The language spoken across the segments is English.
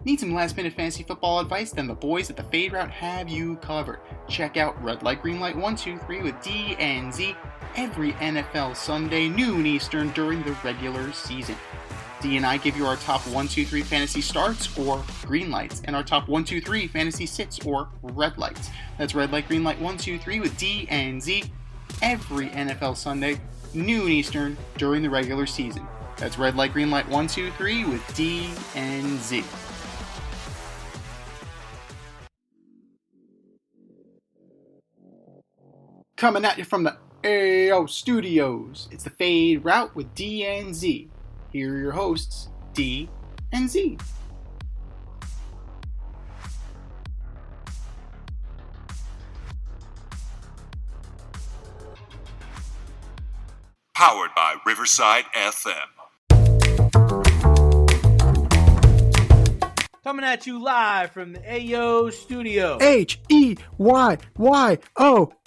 Need some last-minute fantasy football advice? Then the boys at the Fade Route have you covered. Check out Red Light, Green Light 1, 2, 3 with D and Z every NFL Sunday, noon Eastern during the regular season. D and I give you our top 1, 2, 3 fantasy starts or green lights, and our top 1, 2, 3 fantasy sits or red lights. That's Red Light, Green Light 1, 2, 3 with D and Z every NFL Sunday, noon Eastern during the regular season. That's Red Light, Green Light 1, 2, 3 with D and Z. Coming at you from the AO Studios, it's the Fade Route with D and Z. Here are your hosts, D and Z. Powered by Riverside FM. Coming at you live from the AO Studio. H-E-Y-Y-O,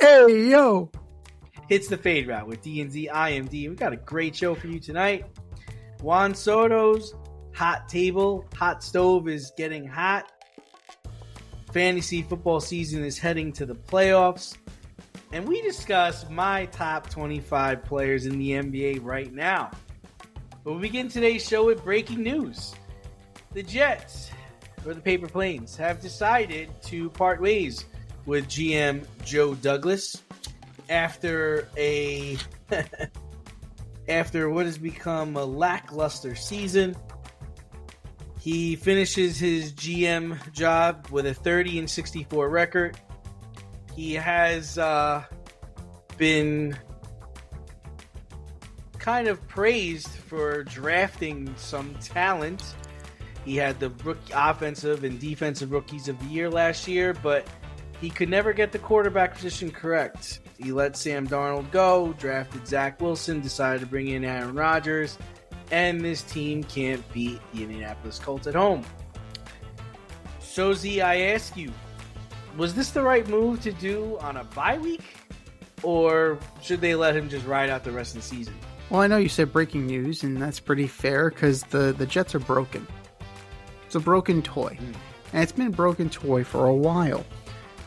AO. It's the Fade Route with D and Z. I am D. We got a great show for you tonight. Juan Soto's hot stove is getting hot. Fantasy football season is heading to the playoffs. And we discuss my top 25 players in the NBA right now. But we begin today's show with breaking news. The Jets, or the Paper Planes, have decided to part ways with GM Joe Douglas after what has become a lackluster season. He finishes his GM job with a 30-64 record. He has been kind of praised for drafting some talent. He had the offensive and defensive rookies of the year last year, but he could never get the quarterback position correct. He let Sam Darnold go, drafted Zach Wilson, decided to bring in Aaron Rodgers, and this team can't beat the Indianapolis Colts at home. So Z, I ask you, was this the right move to do on a bye week? Or should they let him just ride out the rest of the season? Well, I know you said breaking news, and that's pretty fair because the Jets are broken. It's a broken toy. And it's been a broken toy for a while.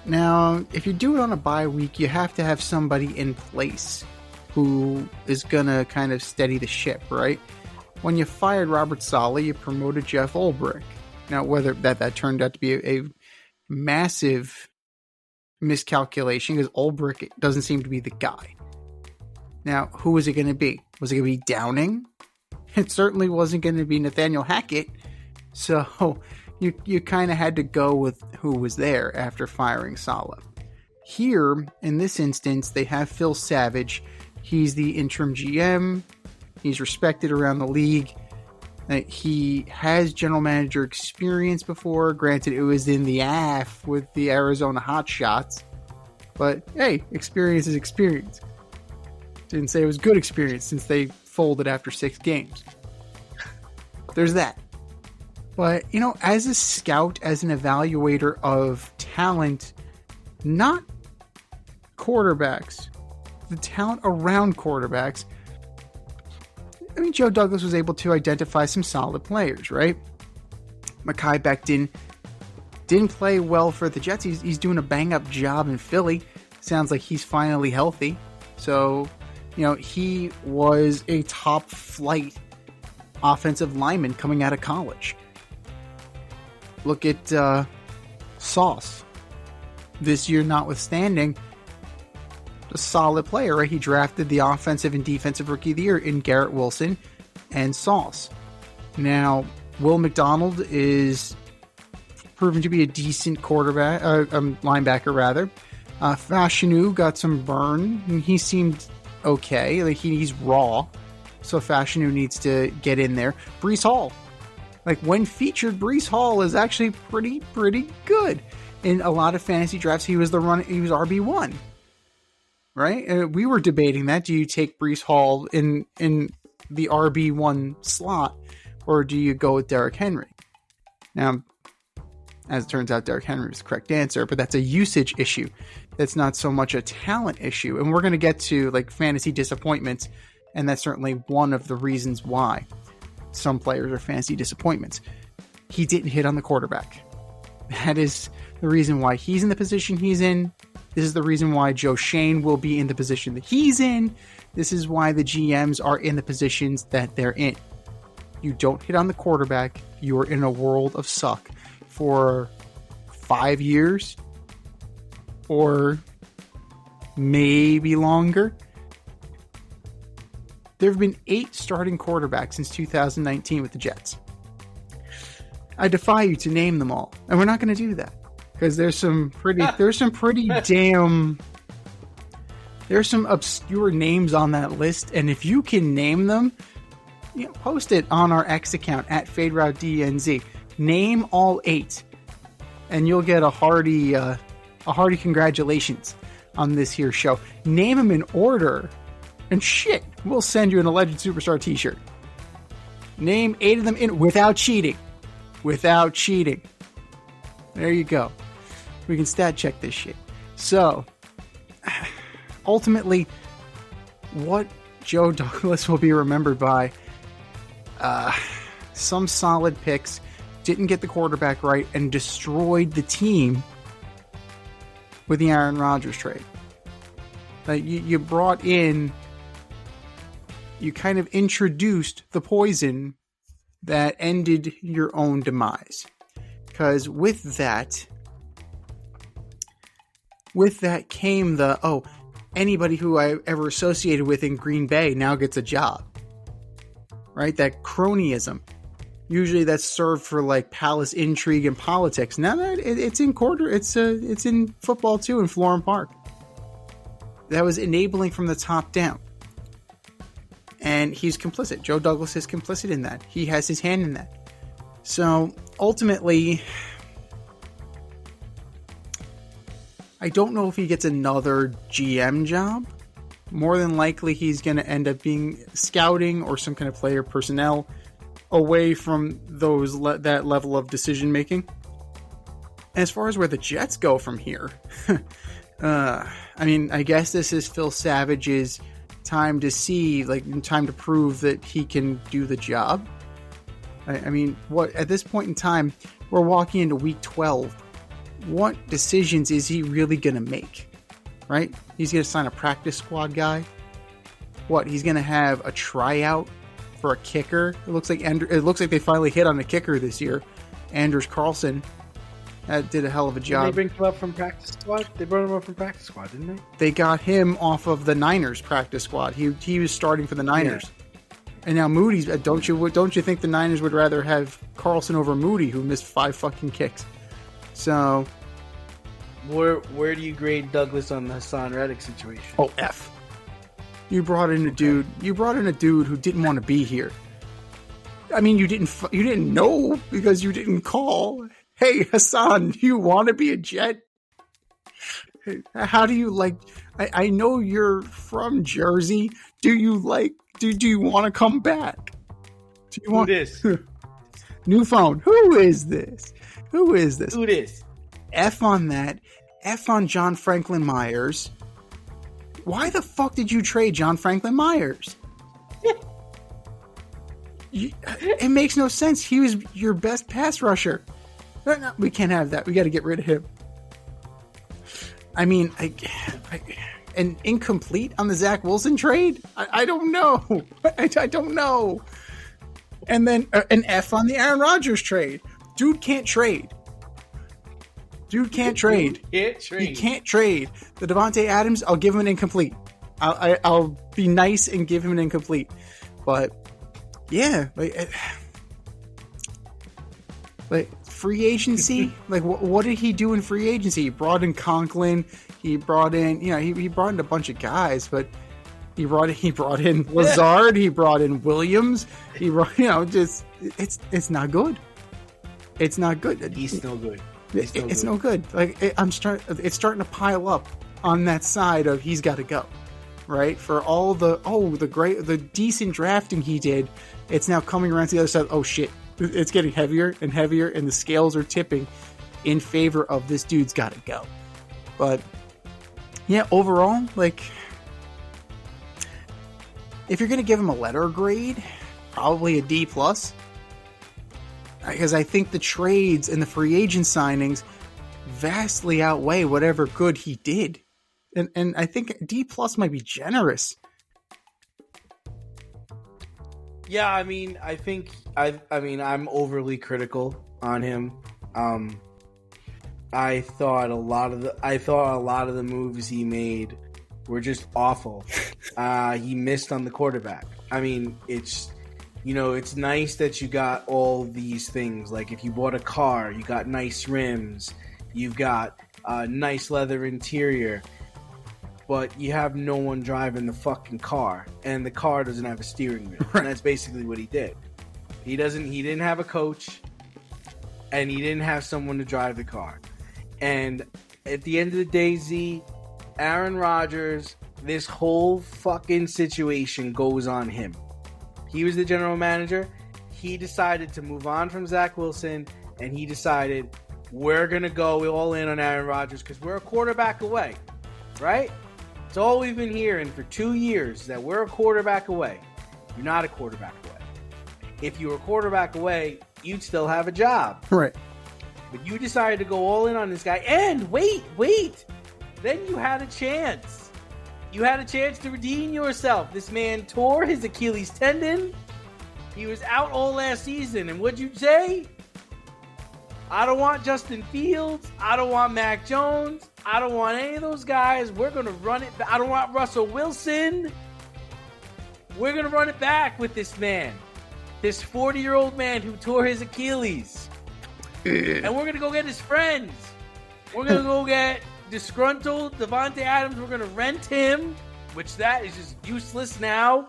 Now, if you do it on a bye week, you have to have somebody in place who is going to kind of steady the ship, right? When you fired Robert Saleh, you promoted Jeff Ulbrich. Now, whether that turned out to be a massive miscalculation because Ulbrich doesn't seem to be the guy. Now, who was it going to be? Was it going to be Downing? It certainly wasn't going to be Nathaniel Hackett. So you kind of had to go with who was there after firing Saleh. Here, in this instance, they have Phil Savage. He's the interim GM. He's respected around the league. He has general manager experience before. Granted, it was in the AF with the Arizona Hotshots. But, hey, experience is experience. Didn't say it was good experience since they folded after 6 games. There's that. But, as a scout, as an evaluator of talent, not quarterbacks, the talent around quarterbacks, Joe Douglas was able to identify some solid players, right? Mekhi Becton didn't play well for the Jets. He's doing a bang-up job in Philly. Sounds like he's finally healthy. So, he was a top-flight offensive lineman coming out of college. Look at Sauce. This year notwithstanding, a solid player, right? He drafted the offensive and defensive rookie of the year in Garrett Wilson and Sauce. Now, Will McDonald is proven to be a decent quarterback, linebacker rather. Fashanu got some burn. He seemed okay. Like he's raw, so Fashanu needs to get in there. Breece Hall, when featured, Breece Hall is actually pretty good. In a lot of fantasy drafts, he was RB1. Right? We were debating that. Do you take Breece Hall in the RB1 slot, or do you go with Derrick Henry? Now, as it turns out, Derrick Henry was the correct answer, but that's a usage issue. That's not so much a talent issue. And we're going to get to fantasy disappointments, and that's certainly one of the reasons why some players are fantasy disappointments. he didn't hit on the quarterback. That is the reason why he's in the position he's in. This is the reason why Joe Shane will be in the position that he's in. This is why the GMs are in the positions that they're in. You don't hit on the quarterback, you're in a world of suck for 5 years or maybe longer. There have been 8 starting quarterbacks since 2019 with the Jets. I defy you to name them all, and we're not going to do that because there's some pretty obscure names on that list, and if you can name them, post it on our X account at FadeRouteDNZ. Name all 8, and you'll get a hearty congratulations on this here show. Name them in order, and shit, we'll send you an Alleged Superstar t-shirt. Name 8 of them in without cheating. Without cheating. There you go. We can stat check this shit. So, ultimately, what Joe Douglas will be remembered by, some solid picks, didn't get the quarterback right, and destroyed the team with the Aaron Rodgers trade. Like you brought in, you kind of introduced the poison that ended your own demise. Because with that came anybody who I ever associated with in Green Bay now gets a job. Right? That cronyism. Usually that's served for like palace intrigue and politics. Now that it's in football too in Florham Park. That was enabling from the top down. And he's complicit. Joe Douglas is complicit in that. He has his hand in that. So, ultimately, I don't know if he gets another GM job. More than likely, he's going to end up being scouting or some kind of player personnel away from that level of decision making. As far as where the Jets go from here, I guess this is Phil Savage's time to prove that he can do the job. At this point in time, we're walking into week 12. What decisions is he really going to make? Right? He's going to sign a practice squad guy. He's going to have a tryout for a kicker. It looks like they finally hit on a kicker this year. Anders Carlson did a hell of a job. Did they bring him up from practice squad? They brought him up from practice squad, didn't they? They got him off of the Niners practice squad. He was starting for the Niners. Yeah. And now Moody's. Don't you think the Niners would rather have Carlson over Moody, who missed 5 fucking kicks? So, where do you grade Douglas on the Hassan Reddick situation? Oh, F. You brought in a dude who didn't want to be here. I mean, you didn't know because you didn't call. Hey, Hassan, do you want to be a Jet? How do you like? I know you're from Jersey. Do you want to come back? Do you want this? New phone. Who is this? Who this? F on that. F on John Franklin Myers. Why the fuck did you trade John Franklin Myers? It makes no sense. He was your best pass rusher. No, we can't have that. We got to get rid of him. I mean, an incomplete on the Zach Wilson trade? I don't know. I don't know. And then an F on the Aaron Rodgers trade. Dude can't trade. He can't trade. The Devontae Adams, I'll give him an incomplete. I'll be nice and give him an incomplete. But, yeah. Like free agency? Like, what did he do in free agency? He brought in Conklin. He brought in, he brought in a bunch of guys, but he brought in Lazard. He brought in Williams. He brought, it's not good. It's not good. He's still good. It's no good. Like it's starting to pile up on that side of he's got to go, right? For all the decent drafting he did, it's now coming around to the other side. Oh shit, it's getting heavier and heavier, and the scales are tipping in favor of this dude's got to go. But yeah, overall, like if you're gonna give him a letter grade, probably a D+. Because I think the trades and the free agent signings vastly outweigh whatever good he did. And I think D plus might be generous. Yeah, I mean, I'm overly critical on him. I thought a lot of the moves he made were just awful. He missed on the quarterback. I mean, it's nice that you got all these things. Like if you bought a car, you got nice rims, you've got a nice leather interior, but you have no one driving the fucking car, and the car doesn't have a steering wheel. And that's basically what he did. He didn't have a coach, and he didn't have someone to drive the car. And at the end of the day, Z, Aaron Rodgers, this whole fucking situation goes on him. He was the general manager. He decided to move on from Zach Wilson, and he decided we're going to go all in on Aaron Rodgers because we're a quarterback away, right? It's all we've been hearing for 2 years, that we're a quarterback away. You're not a quarterback away. If you were a quarterback away, you'd still have a job. Right. But you decided to go all in on this guy. And wait. Then you had a chance. You had a chance to redeem yourself. This man tore his Achilles tendon. He was out all last season. And what'd you say? I don't want Justin Fields. I don't want Mac Jones. I don't want any of those guys. We're going to run it back. I don't want Russell Wilson. We're going to run it back with this man. This 40-year-old man who tore his Achilles. And we're going to go get his friends. We're going to go get disgruntled Devontae Adams. We're going to rent him, which that is just useless now.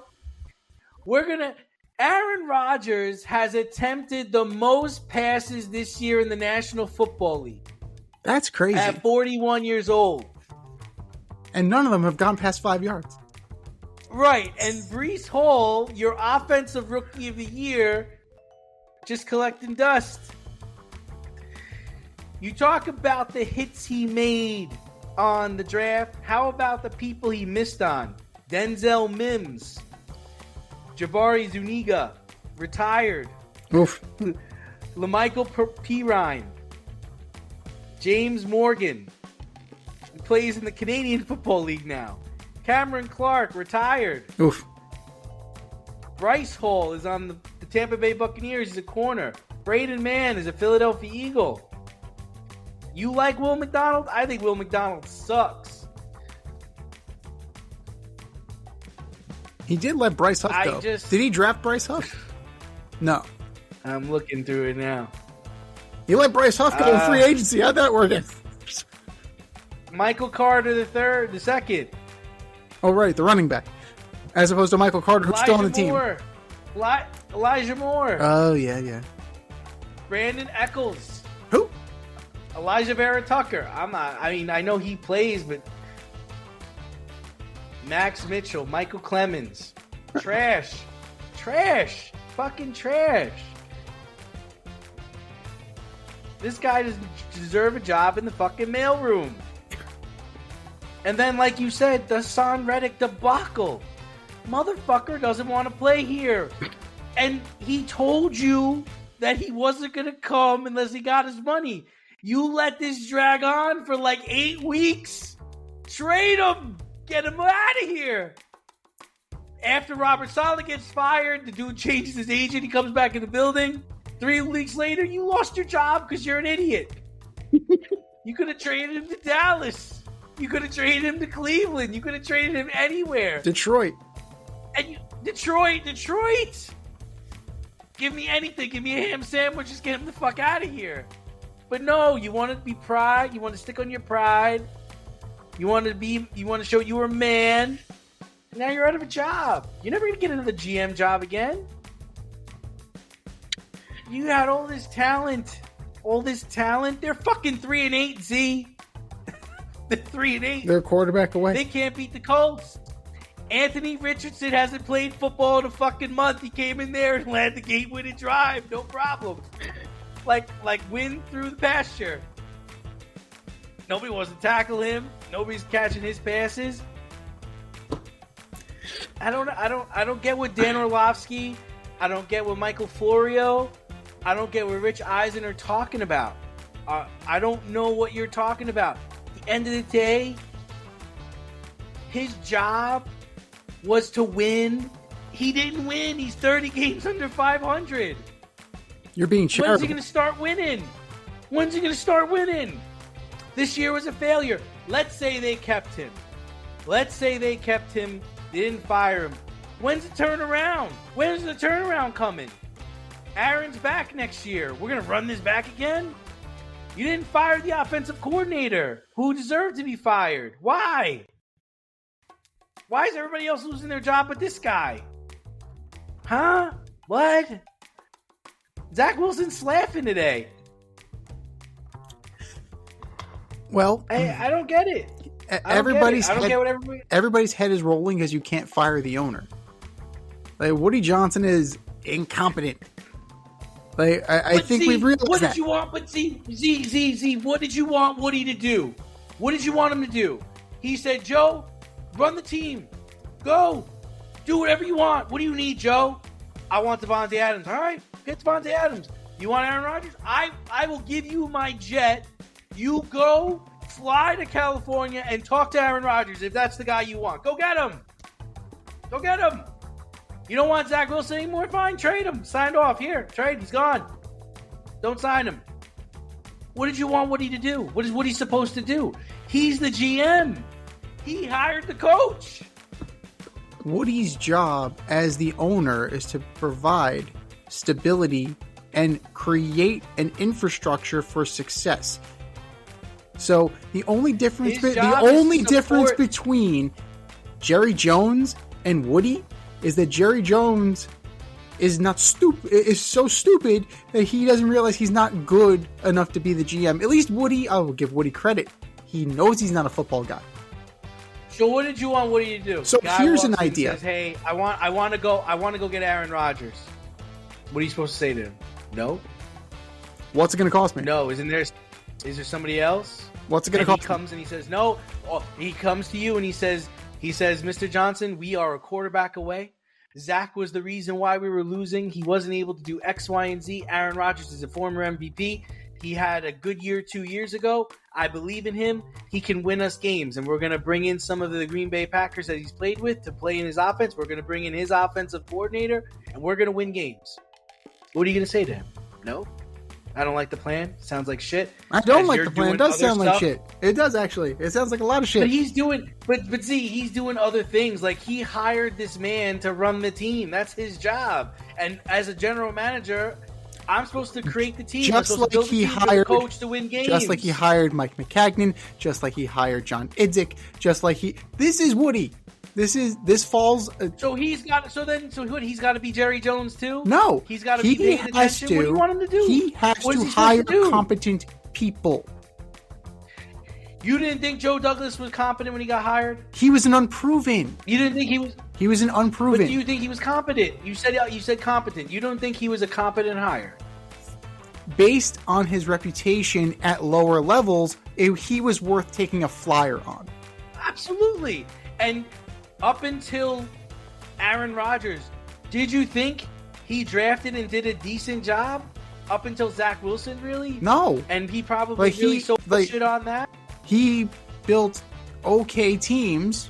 Aaron Rodgers has attempted the most passes this year in the National Football League. That's crazy. At 41 years old. And none of them have gone past 5 yards. Right. And Breece Hall, your offensive rookie of the year, just collecting dust. You talk about the hits he made on the draft. How about the people he missed on? Denzel Mims. Jabari Zuniga, retired. Oof. LaMichael Pirine. James Morgan, who plays in the Canadian Football League now. Cameron Clark, retired. Oof. Bryce Hall is on the Tampa Bay Buccaneers. He's a corner. Braden Mann is a Philadelphia Eagle. You like Will McDonald? I think Will McDonald sucks. He did let Bryce Huff go. Did he draft Bryce Huff? No. I'm looking through it now. He let Bryce Huff go in free agency. How'd that work? Michael Carter the second. Oh, right, the running back. As opposed to Michael Carter, who's still on the team. Elijah Moore. Oh, yeah. Brandon Eccles. Who? Elijah Vera Tucker. I know he plays, but Max Mitchell, Michael Clemens. Trash. Fucking trash. This guy doesn't deserve a job in the fucking mailroom. And then, like you said, the Son Reddick debacle. Motherfucker doesn't want to play here. And he told you that he wasn't going to come unless he got his money. You let this drag on for like 8 weeks. Trade him. Get him out of here. After Robert Saleh gets fired, the dude changes his agent. He comes back in the building. 3 weeks later, you lost your job because you're an idiot. You could have traded him to Dallas. You could have traded him to Cleveland. You could have traded him anywhere. Detroit. Detroit. Give me anything. Give me a ham sandwich. Just get him the fuck out of here. But no, you want to be pride. You want to stick on your pride. You want to show you were a man. Now you're out of a job. You're never going to get another GM job again. You had all this talent. They're fucking 3-8, Z. They're 3-8. They're a quarterback away. They can't beat the Colts. Anthony Richardson hasn't played football in a fucking month. He came in there and led the game-winning drive. No problem. Like wind through the pasture. Nobody wants to tackle him. Nobody's catching his passes. I don't get what Dan Orlovsky. I don't get what Michael Florio. I don't get what Rich Eisen are talking about. I don't know what you're talking about. At the end of the day, his job was to win. He didn't win. He's 30 games under 500. You're being charitable. When's he going to start winning? When's he going to start winning? This year was a failure. Let's say they kept him. They didn't fire him. When's the turnaround? When's the turnaround coming? Aaron's back next year. We're going to run this back again? You didn't fire the offensive coordinator who deserved to be fired. Why? Why is everybody else losing their job but this guy? Huh? What? Zach Wilson's laughing today. Well, I don't get it. Everybody's everybody... head is rolling because you can't fire the owner. Like, Woody Johnson is incompetent. Like, I think we've realized what that. Did you want? But Z, what did you want Woody to do? What did you want him to do? He said, Joe, run the team. Go. Do whatever you want. What do you need, Joe? I want Devontae Adams. All right, get Devontae Adams. You want Aaron Rodgers? I will give you my jet. You go fly to California and talk to Aaron Rodgers if that's the guy you want. Go get him. Go get him. You don't want Zach Wilson anymore? Fine, trade him. Signed off. Here, trade. He's gone. Don't sign him. What did you want Woody to do? What is Woody supposed to do? He's the GM. He hired the coach. Woody's job as the owner is to provide stability and create an infrastructure for success. So the only difference between Jerry Jones and Woody is that Jerry Jones is so stupid that he doesn't realize he's not good enough to be the GM. At least Woody, I will give Woody credit. He knows he's not a football guy. So what did you want Woody to do? So here's an idea. Says, hey, I want to go get Aaron Rodgers. What are you supposed to say to him? No. What's it going to cost me? No. Is there somebody else? What's it going to cost? He comes and he says no. He comes to you and he says, Mr. Johnson, we are a quarterback away. Zach was the reason why we were losing. He wasn't able to do X, Y, and Z. Aaron Rodgers is a former MVP. He had a good year 2 years ago. I believe in him. He can win us games. And we're going to bring in some of the Green Bay Packers that he's played with to play in his offense. We're going to bring in his offensive coordinator, and we're going to win games. What are you going to say to him? No? I don't like the plan. Sounds like shit. I don't like the plan. It does sound like shit. It does, actually. It sounds like a lot of shit. But he's doing other things. Like, he hired this man to run the team. That's his job. And as a general manager, I'm supposed to create the team. Just like he hired coach to win games. Just like he hired Mike McCagnon. Just like he hired John Idzik. Just like this is Woody. This falls. So he's got to be Jerry Jones too? No, he's got to be paying attention. What do you want him to do? He has to hire competent people. You didn't think Joe Douglas was competent when he got hired? He was an unproven. You didn't think he was? He was an unproven. But do you think he was competent? You said competent. You don't think he was a competent hire? Based on his reputation at lower levels, he was worth taking a flyer on. Absolutely. And up until Aaron Rodgers, did you think he drafted and did a decent job? Up until Zach Wilson, really? No. And he probably really sold shit on that? He built okay teams,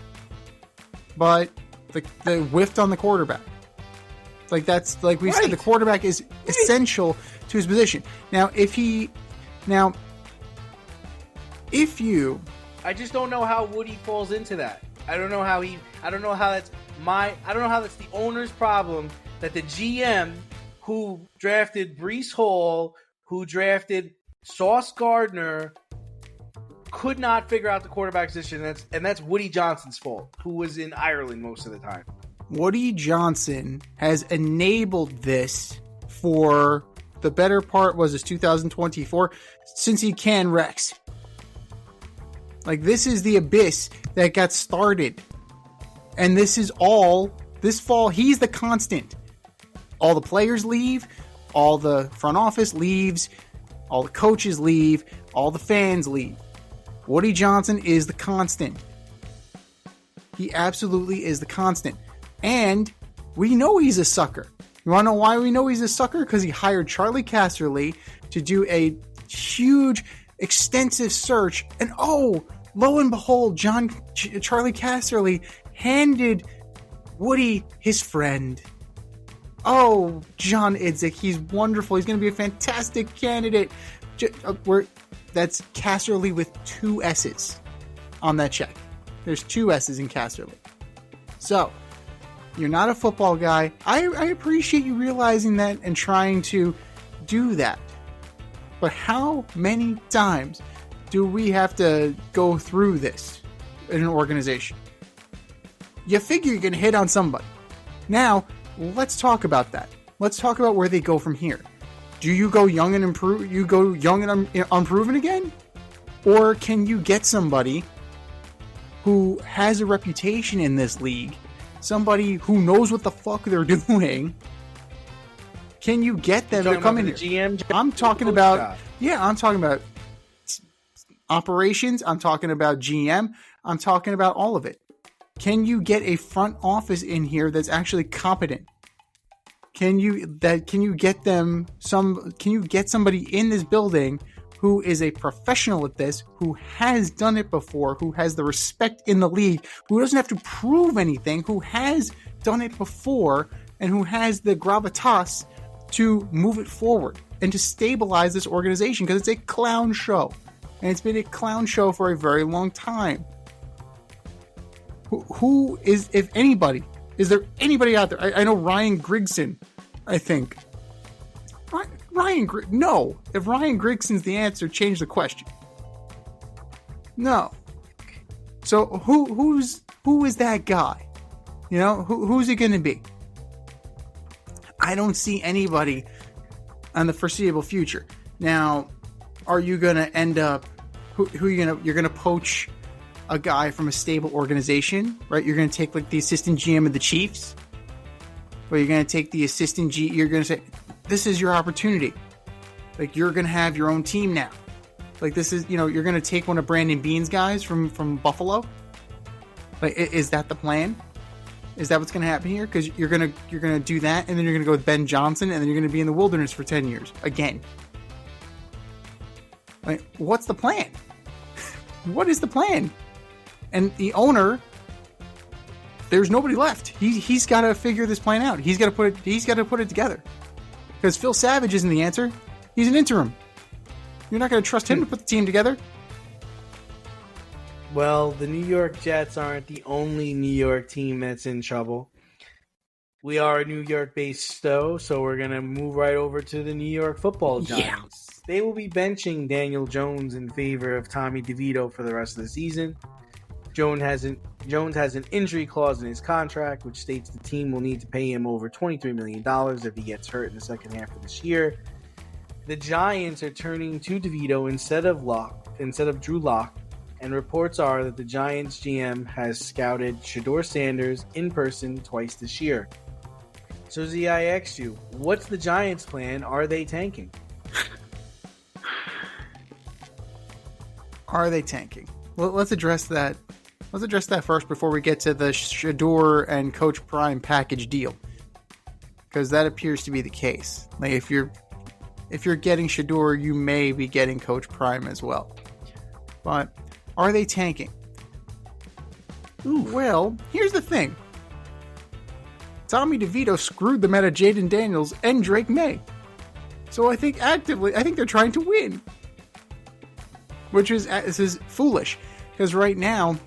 but the whiffed on the quarterback. Like, that's like we said, the quarterback is essential to his position. Now, if you I just don't know how Woody falls into that. I don't know how that's the owner's problem that the GM who drafted Breece Hall, who drafted Sauce Gardner, could not figure out the quarterback position. That's Woody Johnson's fault, who was in Ireland most of the time. Woody Johnson has enabled this for the better part was his 2024 since he can Rex. Like, this is the abyss that got started. And this fall, he's the constant. All the players leave, all the front office leaves, all the coaches leave, all the fans leave. Woody Johnson is the constant. He absolutely is the constant. And we know he's a sucker. You want to know why we know he's a sucker? Because he hired Charlie Casserly to do a huge, extensive search. And oh, lo and behold, Charlie Casserly handed Woody his friend. Oh, John Idzik. He's wonderful. He's going to be a fantastic candidate. That's Casserly with 2 S's on that check. There's 2 S's in Casserly. So, you're not a football guy. I appreciate you realizing that and trying to do that. But how many times do we have to go through this in an organization? You figure you're going to hit on somebody. Now, let's talk about that. Let's talk about where they go from here. Do you go young and improve? You go young and unproven again? Or can you get somebody who has a reputation in this league? Somebody who knows what the fuck they're doing? Can you get them to come in here? I'm talking about, I'm talking about operations. I'm talking about GM. I'm talking about all of it. Can you get a front office in here that's actually competent? Can you get somebody in this building who is a professional at this, who has done it before, who has the respect in the league, who doesn't have to prove anything, who has done it before, and who has the gravitas to move it forward and to stabilize this organization, because it's a clown show. And it's been a clown show for a very long time. Who is, if anybody, is there anybody out there? I know Ryan Grigson, I think. No. If Ryan Grigson's the answer, change the question. No. So who is that guy? You know, who's it going to be? I don't see anybody on the foreseeable future. Now, are you going to end up? You're going to poach a guy from a stable organization, right? You're going to take like the assistant GM of the Chiefs, or you're going to take the assistant G. You're going to say, this is your opportunity. Like, you're going to have your own team now. Like, this is, you're going to take one of Brandon Beane's guys from Buffalo. Like, is that the plan? Is that what's going to happen here? Because you're going to do that, and then you're going to go with Ben Johnson, and then you're going to be in the wilderness for 10 years again. Like, what's the plan? What is the plan? And the owner, there's nobody left. He's got to figure this plan out. He's got to put it together. Because Phil Savage isn't the answer. He's an interim. You're not going to trust him to put the team together. Well, the New York Jets aren't the only New York team that's in trouble. We are a New York-based show, so we're going to move right over to the New York Football Giants. Yeah. They will be benching Daniel Jones in favor of Tommy DeVito for the rest of the season. Jones has an injury clause in his contract, which states the team will need to pay him over $23 million if he gets hurt in the second half of this year. The Giants are turning to DeVito instead of Drew Lock, and reports are that the Giants GM has scouted Shedeur Sanders in person twice this year. So Z, I asked you, what's the Giants' plan? Are they tanking? Are they tanking? Well, let's address that. Let's address that first before we get to the Shedeur and Coach Prime package deal, because that appears to be the case. Like, if you're getting Shedeur, you may be getting Coach Prime as well. But are they tanking? Ooh, well, here's the thing. Tommy DeVito screwed them out of Jaden Daniels and Drake May. So I think they're trying to win. This is foolish, because right now,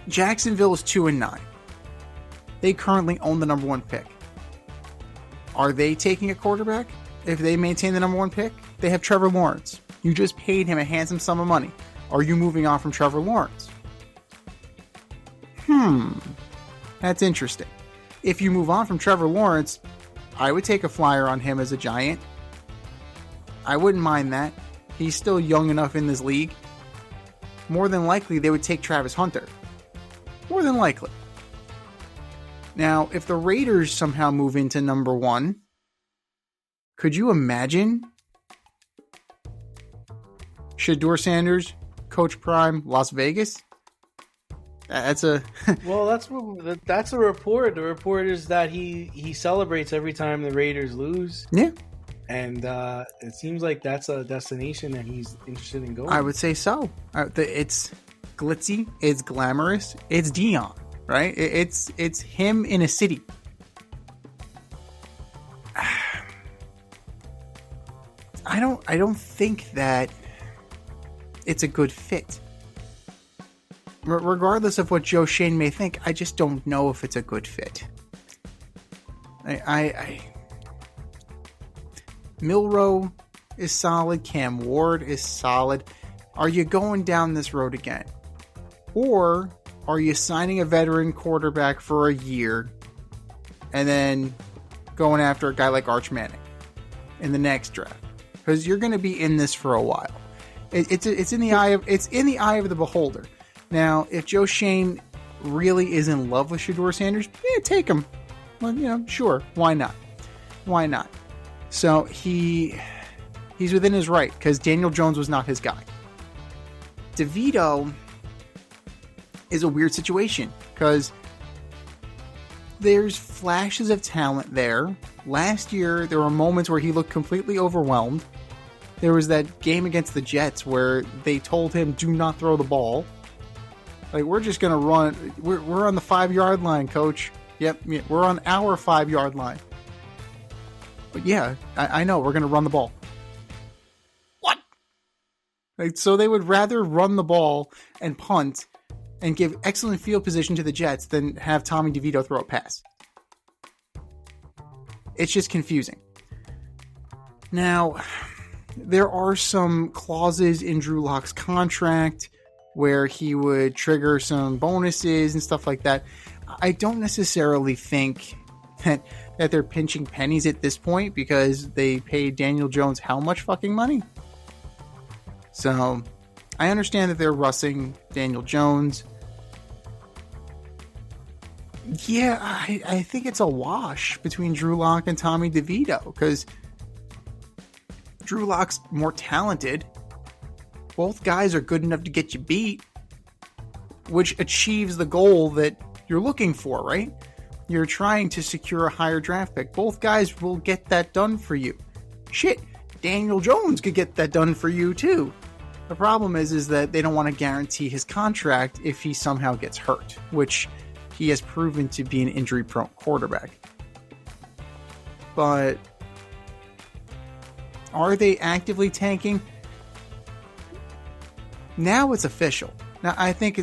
Jacksonville is 2-9. They currently own the number 1 pick. Are they taking a quarterback? If they maintain the number 1 pick, they have Trevor Lawrence. You just paid him a handsome sum of money. Are you moving on from Trevor Lawrence? That's interesting. If you move on from Trevor Lawrence, I would take a flyer on him as a Giant. I wouldn't mind that. He's still young enough in this league. More than likely, they would take Travis Hunter. More than likely. Now, if the Raiders somehow move into number 1, could you imagine Shedeur Sanders, Coach Prime, Las Vegas? That's a Well, that's a report. The report is that he celebrates every time the Raiders lose, yeah. and it seems like that's a destination that he's interested in going. I would say so. It's glitzy, it's glamorous, it's Dion, right? It's him in a city. I don't think that it's a good fit. Regardless of what Joe Shane may think, I just don't know if it's a good fit. Milroe is solid. Cam Ward is solid. Are you going down this road again? Or are you signing a veteran quarterback for a year and then going after a guy like Arch Manning in the next draft? Because you're going to be in this for a while. It's in the eye of the beholder. Now, if Joe Shane really is in love with Shedeur Sanders, yeah, take him. Well, sure. Why not? Why not? So he's within his right because Daniel Jones was not his guy. DeVito is a weird situation because there's flashes of talent there. Last year, there were moments where he looked completely overwhelmed. There was that game against the Jets where they told him, do not throw the ball. Like, we're just going to run. We're on the 5-yard line, coach. Yep, we're on our 5-yard line. But yeah, I know, we're going to run the ball. What? Like, so they would rather run the ball and punt and give excellent field position to the Jets than have Tommy DeVito throw a pass. It's just confusing. Now, there are some clauses in Drew Lock's contract where he would trigger some bonuses and stuff like that. I don't necessarily think that they're pinching pennies at this point because they paid Daniel Jones how much fucking money? So, I understand that they're rushing Daniel Jones. Yeah, I think it's a wash between Drew Lock and Tommy DeVito because Drew Lock's more talented. Both guys are good enough to get you beat, which achieves the goal that you're looking for, right? You're trying to secure a higher draft pick. Both guys will get that done for you. Shit, Daniel Jones could get that done for you too. The problem is that they don't want to guarantee his contract if he somehow gets hurt, which he has proven to be an injury-prone quarterback. But are they actively tanking? Now it's official. Now I think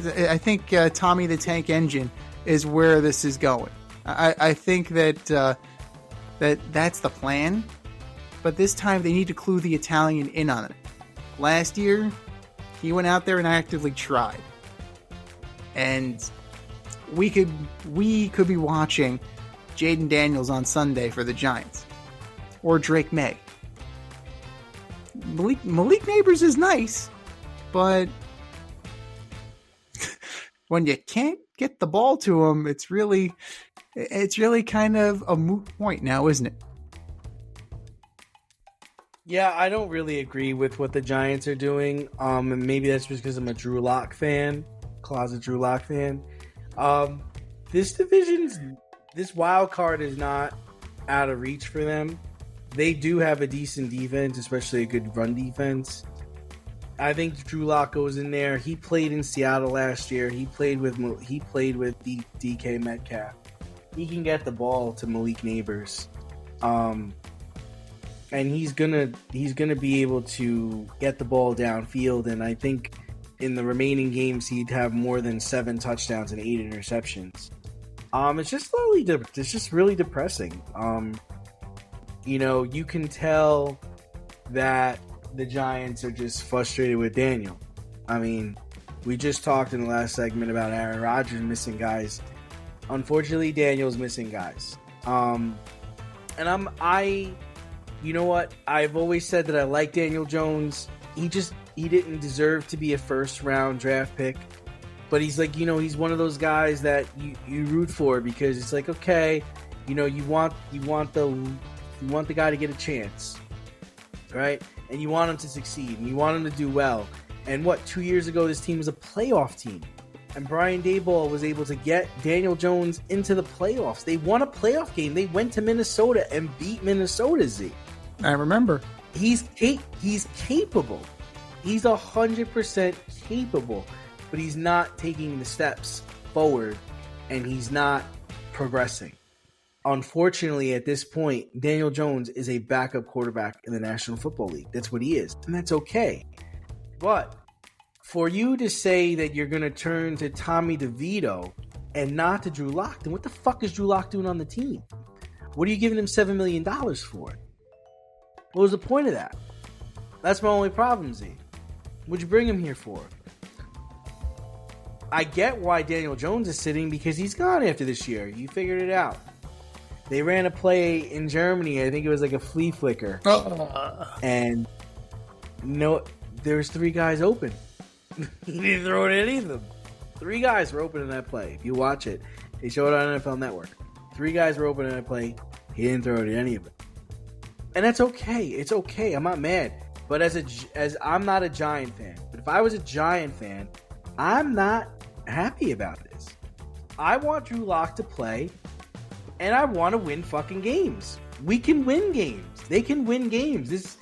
Tommy the Tank Engine is where this is going. I think that that's the plan, but this time they need to clue the Italian in on it. Last year, he went out there and actively tried, and we could be watching Jaden Daniels on Sunday for the Giants, or Drake May. Malik Neighbors is nice, but when you can't get the ball to him, it's really kind of a moot point now, isn't it? Yeah, I don't really agree with what the Giants are doing. And maybe that's just because I'm a Drew Lock fan, closet Drew Lock fan. This wild card is not out of reach for them. They do have a decent defense, especially a good run defense. I think Drew Lock goes in there. He played in Seattle last year. He played with DK Metcalf. He can get the ball to Malik Neighbors, and he's gonna be able to get the ball downfield. And I think in the remaining games he'd have more than 7 touchdowns and 8 interceptions. It's just really depressing. You can tell that the Giants are just frustrated with Daniel. I mean, we just talked in the last segment about Aaron Rodgers missing guys. Unfortunately, Daniel's missing guys. You know what? I've always said that I like Daniel Jones. He didn't deserve to be a first-round draft pick. But he's like, he's one of those guys that you root for because it's like, okay, you want the guy to get a chance, right? And you want him to succeed, and you want him to do well. And 2 years ago, this team was a playoff team. and Brian Daboll was able to get Daniel Jones into the playoffs. They won a playoff game. They went to Minnesota and beat Minnesota, Z. I remember. He's capable. He's 100% capable, but he's not taking the steps forward, and he's not progressing. Unfortunately, at this point, Daniel Jones is a backup quarterback in the National Football League. That's what he is, and that's okay. But for you to say that you're going to turn to Tommy DeVito and not to Drew Lock, then what the fuck is Drew Lock doing on the team? What are you giving him $7 million for? What was the point of that? That's my only problem, Z. What'd you bring him here for? I get why Daniel Jones is sitting because he's gone after this year. You figured it out. They ran a play in Germany. I think it was like a flea flicker. And there was 3 guys open. He didn't throw it at any of them. 3 guys were open in that play. If you watch it, they show it on NFL Network. 3 guys were open in that play. He didn't throw it at any of them. And that's okay. It's okay. I'm not mad. But as I'm not a Giant fan. But if I was a Giant fan, I'm not happy about this. I want Drew Lock to play, and I want to win fucking games. We can win games. They can win games.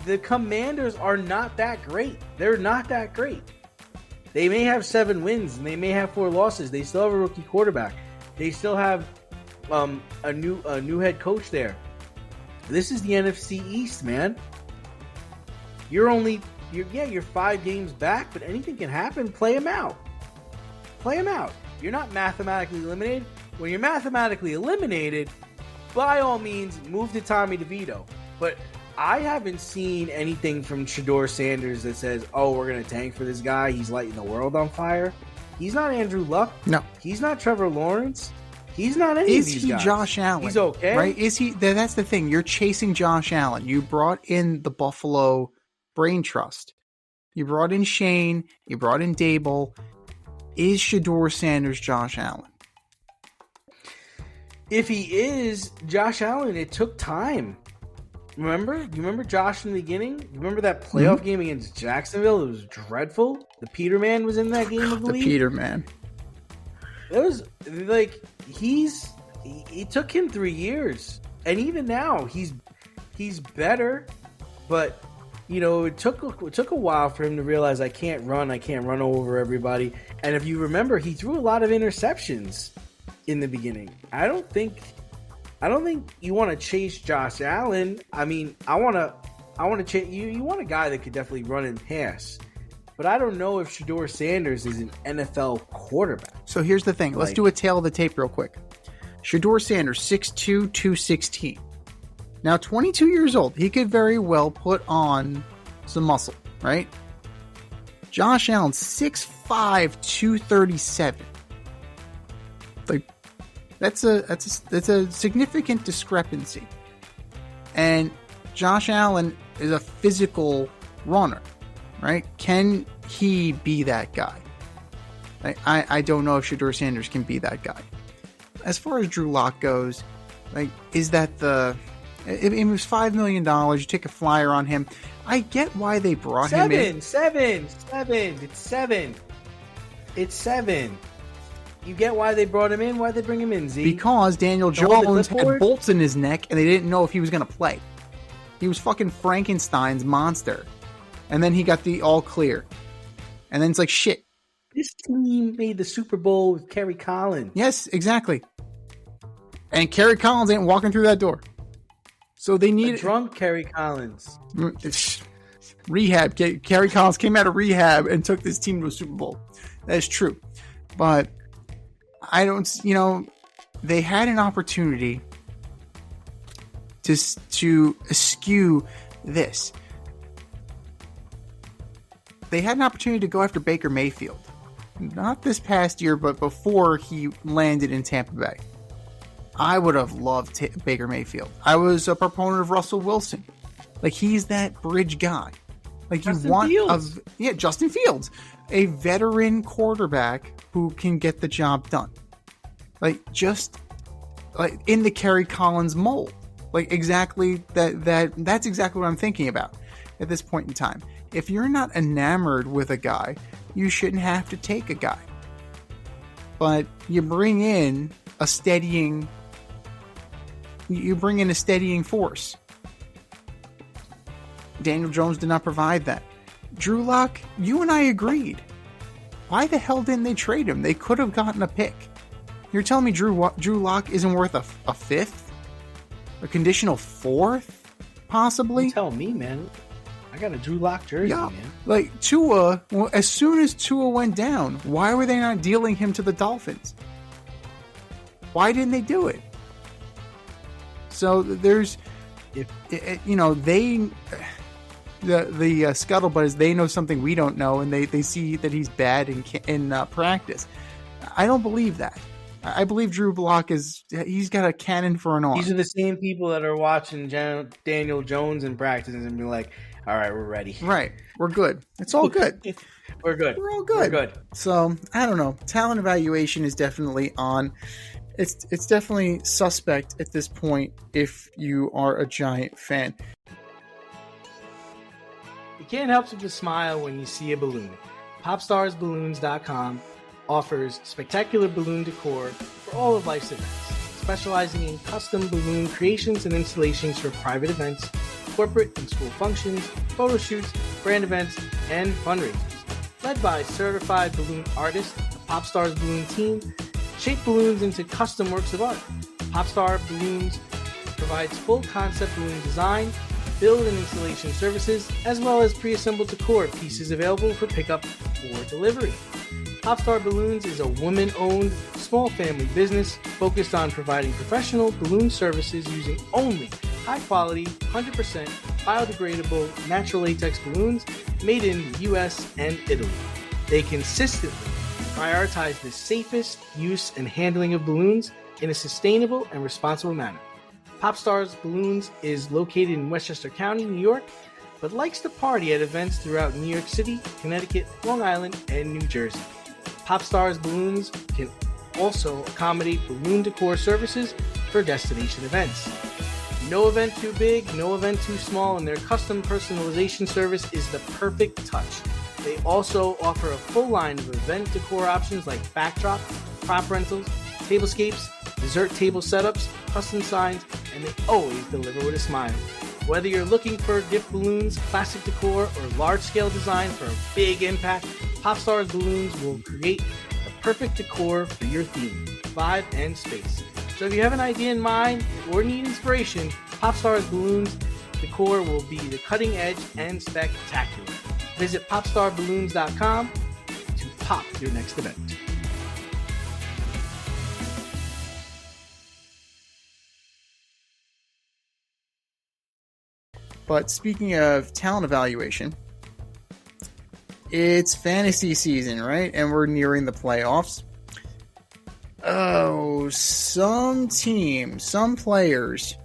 The Commanders are not that great. They're not that great. They may have 7 wins, and they may have 4 losses. They still have a rookie quarterback. They still have a new head coach there. This is the NFC East, man. You're 5 games back, but anything can happen. Play them out. You're not mathematically eliminated. When you're mathematically eliminated, by all means, move to Tommy DeVito. But I haven't seen anything from Shedeur Sanders that says, oh, we're going to tank for this guy. He's lighting the world on fire. He's not Andrew Luck. No. He's not Trevor Lawrence. He's not any of these guys. Is he Josh Allen? He's okay. Right? Is he? That's the thing. You're chasing Josh Allen. You brought in the Buffalo Brain Trust. You brought in Shane. You brought in Daboll. Is Shedeur Sanders Josh Allen? If he is Josh Allen, it took time. Remember? You remember Josh in the beginning? You remember that playoff game against Jacksonville? It was dreadful. The Peterman was in that game, I believe. The Peterman. It was like it took him 3 years, and even now he's better, but it took a while for him to realize I can't run over everybody. And if you remember, he threw a lot of interceptions in the beginning. I don't think you want to chase Josh Allen. I mean, I want to chase you want a guy that could definitely run and pass. But I don't know if Shedeur Sanders is an NFL quarterback. So here's the thing. Let's do a tail of the tape real quick. Shedeur Sanders, 6'2", 216. Now, 22 years old. He could very well put on some muscle, right? Josh Allen, 6'5", 237. Like, that's a significant discrepancy. And Josh Allen is a physical runner. Right? Can he be that guy? I don't know if Shedeur Sanders can be that guy. As far as Drew Lock goes, is that it was $5 million, you take a flyer on him. I get why they brought him in. Seven. It's 7. You get why they brought him in? Why'd they bring him in, Z? Because Daniel Jones had bolts in his neck and they didn't know if he was going to play. He was fucking Frankenstein's monster. And then he got the all clear. And then it's like, shit. This team made the Super Bowl with Kerry Collins. Yes, exactly. And Kerry Collins ain't walking through that door. So they need... drunk Kerry Collins. Rehab. Kerry Collins came out of rehab and took this team to a Super Bowl. That is true. But I don't... they had an opportunity to eschew this. They had an opportunity to go after Baker Mayfield. Not this past year, but before he landed in Tampa Bay. I would have loved Baker Mayfield. I was a proponent of Russell Wilson. He's that bridge guy. Justin Fields. A veteran quarterback who can get the job done. In the Kerry Collins mold. Exactly that's exactly what I'm thinking about at this point in time. If you're not enamored with a guy, you shouldn't have to take a guy. but you bring in a steadying force. Daniel Jones did not provide that. Drew Lock, you and I agreed. Why the hell didn't they trade him? They could have gotten a pick. You're telling me Drew Lock isn't worth a fifth? A conditional fourth? Possibly? You tell me, man. I got a Drew Lock jersey, man. Like, Tua, as soon as Tua went down, why were they not dealing him to the Dolphins? Why didn't they do it? So there's, the scuttlebutt is they know something we don't know, and they see that he's bad in practice. I don't believe that. I believe Drew Lock he's got a cannon for an arm. These are the same people that are watching Daniel Jones in practice and be like, all right, we're ready. Right. We're good. It's all good. We're good. We're all good. We're good. So, I don't know. Talent evaluation is definitely on. It's definitely suspect at this point if you are a Giant fan. You can't help but smile when you see a balloon. PopstarsBalloons.com offers spectacular balloon decor for all of life's events, specializing in custom balloon creations and installations for private events, corporate and school functions, photo shoots, brand events, and fundraisers. Led by certified balloon artists, the Popstars Balloon team shape balloons into custom works of art. Popstar Balloons provides full concept balloon design, build and installation services, as well as pre-assembled decor pieces available for pickup or delivery. Popstar Balloons is a woman-owned, small family business focused on providing professional balloon services using only high-quality, 100% biodegradable natural latex balloons made in the US and Italy. They consistently prioritize the safest use and handling of balloons in a sustainable and responsible manner. Popstars Balloons is located in Westchester County, New York, but likes to party at events throughout New York City, Connecticut, Long Island, and New Jersey. Popstars Balloons can also accommodate balloon decor services for destination events. No event too big, no event too small, and their custom personalization service is the perfect touch. They also offer a full line of event decor options like backdrop, prop rentals, tablescapes, dessert table setups, custom signs, and they always deliver with a smile. Whether you're looking for gift balloons, classic decor, or large-scale design for a big impact, Popstars Balloons will create the perfect decor for your theme, vibe, and space. So if you have an idea in mind or need inspiration, Popstars Balloons decor will be the cutting edge and spectacular. Visit popstarballoons.com to pop your next event. But speaking of talent evaluation, it's fantasy season, right? And we're nearing the playoffs. Oh, some teams, some players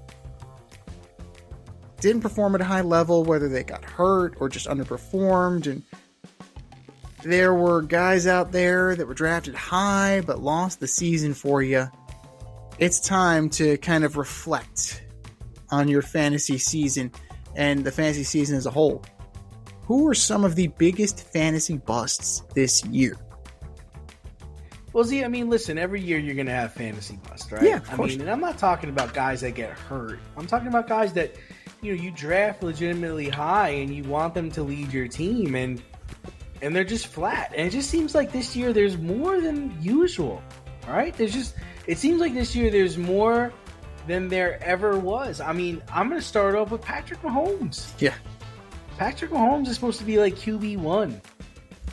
didn't perform at a high level, whether they got hurt or just underperformed. And there were guys out there that were drafted high but lost the season for you. It's time to kind of reflect on your fantasy season and the fantasy season as a whole. Who are some of the biggest fantasy busts this year? Well, see, I mean, listen, every year you're going to have fantasy busts, right? Yeah, of course. And I'm not talking about guys that get hurt. I'm talking about guys that, you draft legitimately high and you want them to lead your team and they're just flat. And it just seems like this year there's more than usual, all right? It seems like this year there's more than there ever was. I mean, I'm going to start off with Patrick Mahomes. Yeah. Patrick Mahomes is supposed to be like QB1.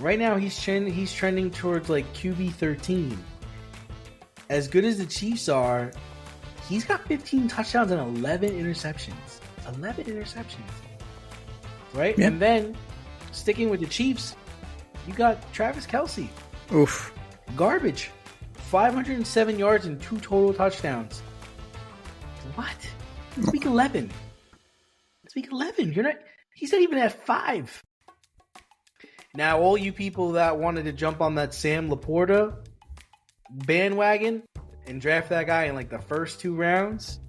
Right now, he's trending towards like QB 13. As good as the Chiefs are, he's got 15 touchdowns and 11 interceptions. 11 interceptions. Right? Yeah. And then, sticking with the Chiefs, you got Travis Kelce. Oof. Garbage. 507 yards and 2 total touchdowns. What? It's week 11. It's week 11. He's not even at 5. Now, all you people that wanted to jump on that Sam Laporta bandwagon and draft that guy in like the first 2 rounds,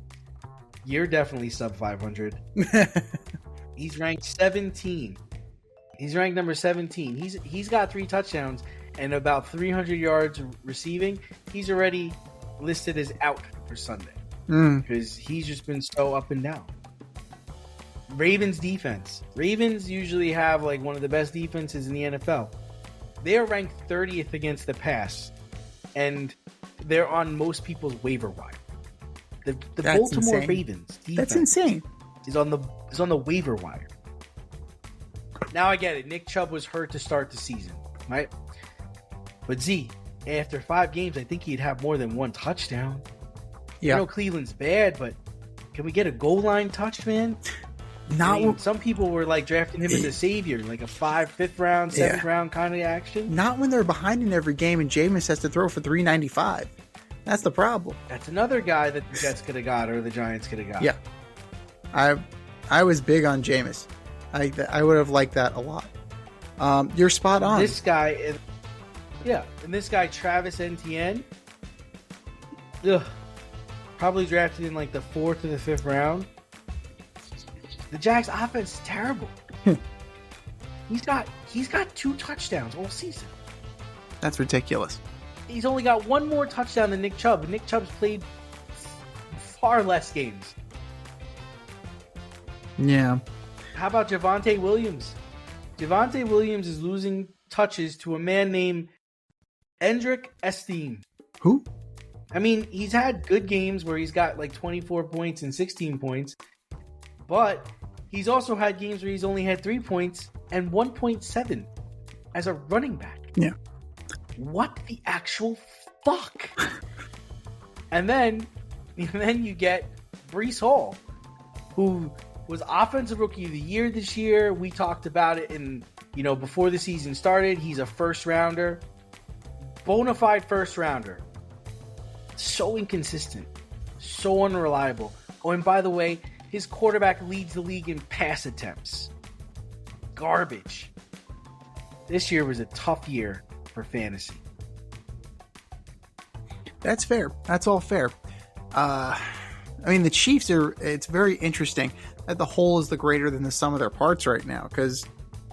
you're definitely sub 500. He's ranked 17. He's ranked number 17. He's got 3 touchdowns, and about 300 yards receiving, he's already listed as out for Sunday because he's just been so up and down. Ravens defense. Ravens usually have like one of the best defenses in the NFL. They are ranked 30th against the pass, and they're on most people's waiver wire. The Baltimore insane. Ravens defense That's insane. is on the waiver wire. Now I get it. Nick Chubb was hurt to start the season, right? But Z, after 5 games, I think he'd have more than 1 touchdown. Yeah. I know Cleveland's bad, but can we get a goal line touch, man? Some people were like drafting him as a savior, like a 5th round, 7th round kind of action. Not when they're behind in every game and Jameis has to throw for 395. That's the problem. That's another guy that the Jets could have got or the Giants could have got. Yeah. I was big on Jameis. I would have liked that a lot. You're spot on. This guy is, and this guy Travis Etienne, probably drafted in like the 4th or the 5th round. The Jags offense is terrible. He's got 2 touchdowns all season. That's ridiculous. He's only got 1 more touchdown than Nick Chubb. Nick Chubb's played far less games. Yeah. How about Javonte Williams? Javonte Williams is losing touches to a man named Endrick Esteem. Who? I mean, he's had good games where he's got like 24 points and 16 points, but he's also had games where he's only had 3 points and 1.7 as a running back. Yeah. What the actual fuck? And then you get Breece Hall, who was Offensive Rookie of the Year this year. We talked about it before the season started. He's a first rounder. Bona fide first rounder. So inconsistent. So unreliable. Oh, and by the way, his quarterback leads the league in pass attempts. Garbage. This year was a tough year for fantasy. That's fair. That's all fair. The Chiefs it's very interesting that the whole is the greater than the sum of their parts right now, because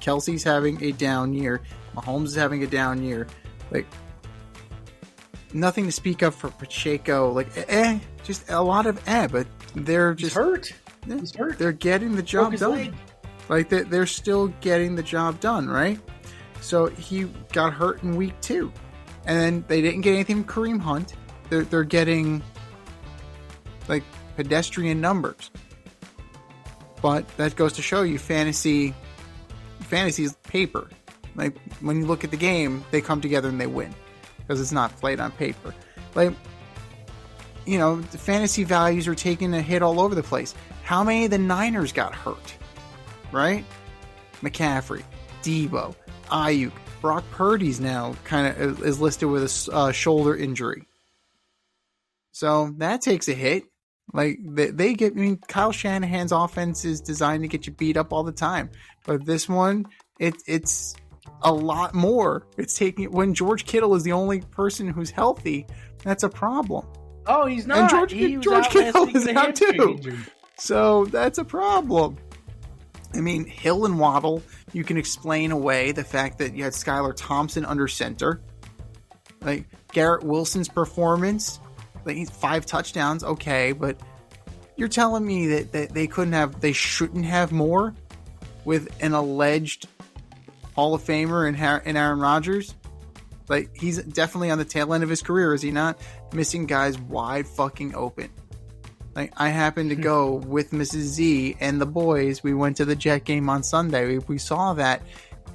Kelsey's having a down year. Mahomes is having a down year. Like, nothing to speak of for Pacheco. Like, just a lot of but they're just hurt. He's hurt. They're getting the job done. Leg. Like, they're still getting the job done, right? So he got hurt in week 2. And then they didn't get anything from Kareem Hunt. They're getting, like, pedestrian numbers. But that goes to show you fantasy is paper. Like, when you look at the game, they come together and they win. Because it's not played on paper. Like, the fantasy values are taking a hit all over the place. How many of the Niners got hurt? Right? McCaffrey, Debo, Ayuk, Brock Purdy's now kind of is listed with a shoulder injury. So that takes a hit. Like, Kyle Shanahan's offense is designed to get you beat up all the time. But this one, it's a lot more. It's taking, when George Kittle is the only person who's healthy, that's a problem. Oh, he's not. And George Kittle is out too. So that's a problem. I mean, Hill and Waddle, you can explain away the fact that you had Skylar Thompson under center. Like, Garrett Wilson's performance, like, he's 5 touchdowns, okay, but you're telling me that they shouldn't have more with an alleged Hall of Famer in Aaron Rodgers? Like, he's definitely on the tail end of his career, is he not? Missing guys wide fucking open. Like, I happened to go with Mrs. Z and the boys. We went to the Jet game on Sunday. We saw that.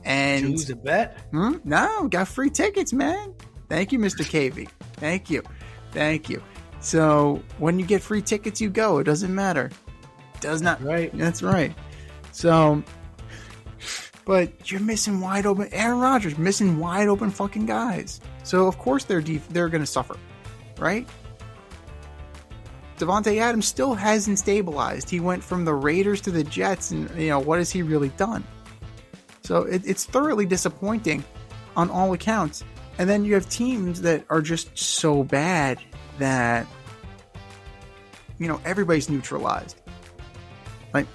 And did you lose a bet? No, got free tickets, man. Thank you, Mr. KV. Thank you. So when you get free tickets, you go. It doesn't matter. Does not. Right. That's right. So, but you're missing wide open. Aaron Rodgers missing wide open fucking guys. So of course they're going to suffer, right? Devontae Adams still hasn't stabilized. He went from the Raiders to the Jets, and what has he really done? So it's thoroughly disappointing on all accounts. And then you have teams that are just so bad that everybody's neutralized. Like,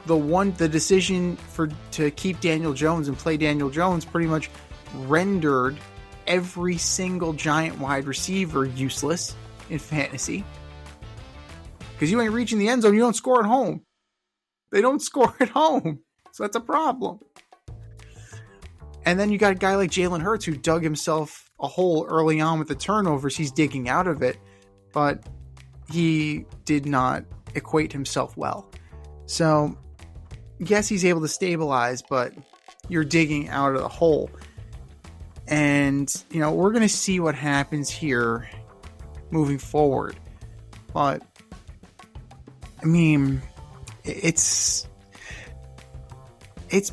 the decision to keep Daniel Jones and play Daniel Jones pretty much rendered every single giant wide receiver useless in fantasy. Because you ain't reaching the end zone, you don't score at home. They don't score at home. So that's a problem. And then you got a guy like Jalen Hurts who dug himself a hole early on with the turnovers. He's digging out of it, but he did not equate himself well. So, yes, he's able to stabilize, but you're digging out of the hole. And, we're going to see what happens here moving forward. But, I mean, it's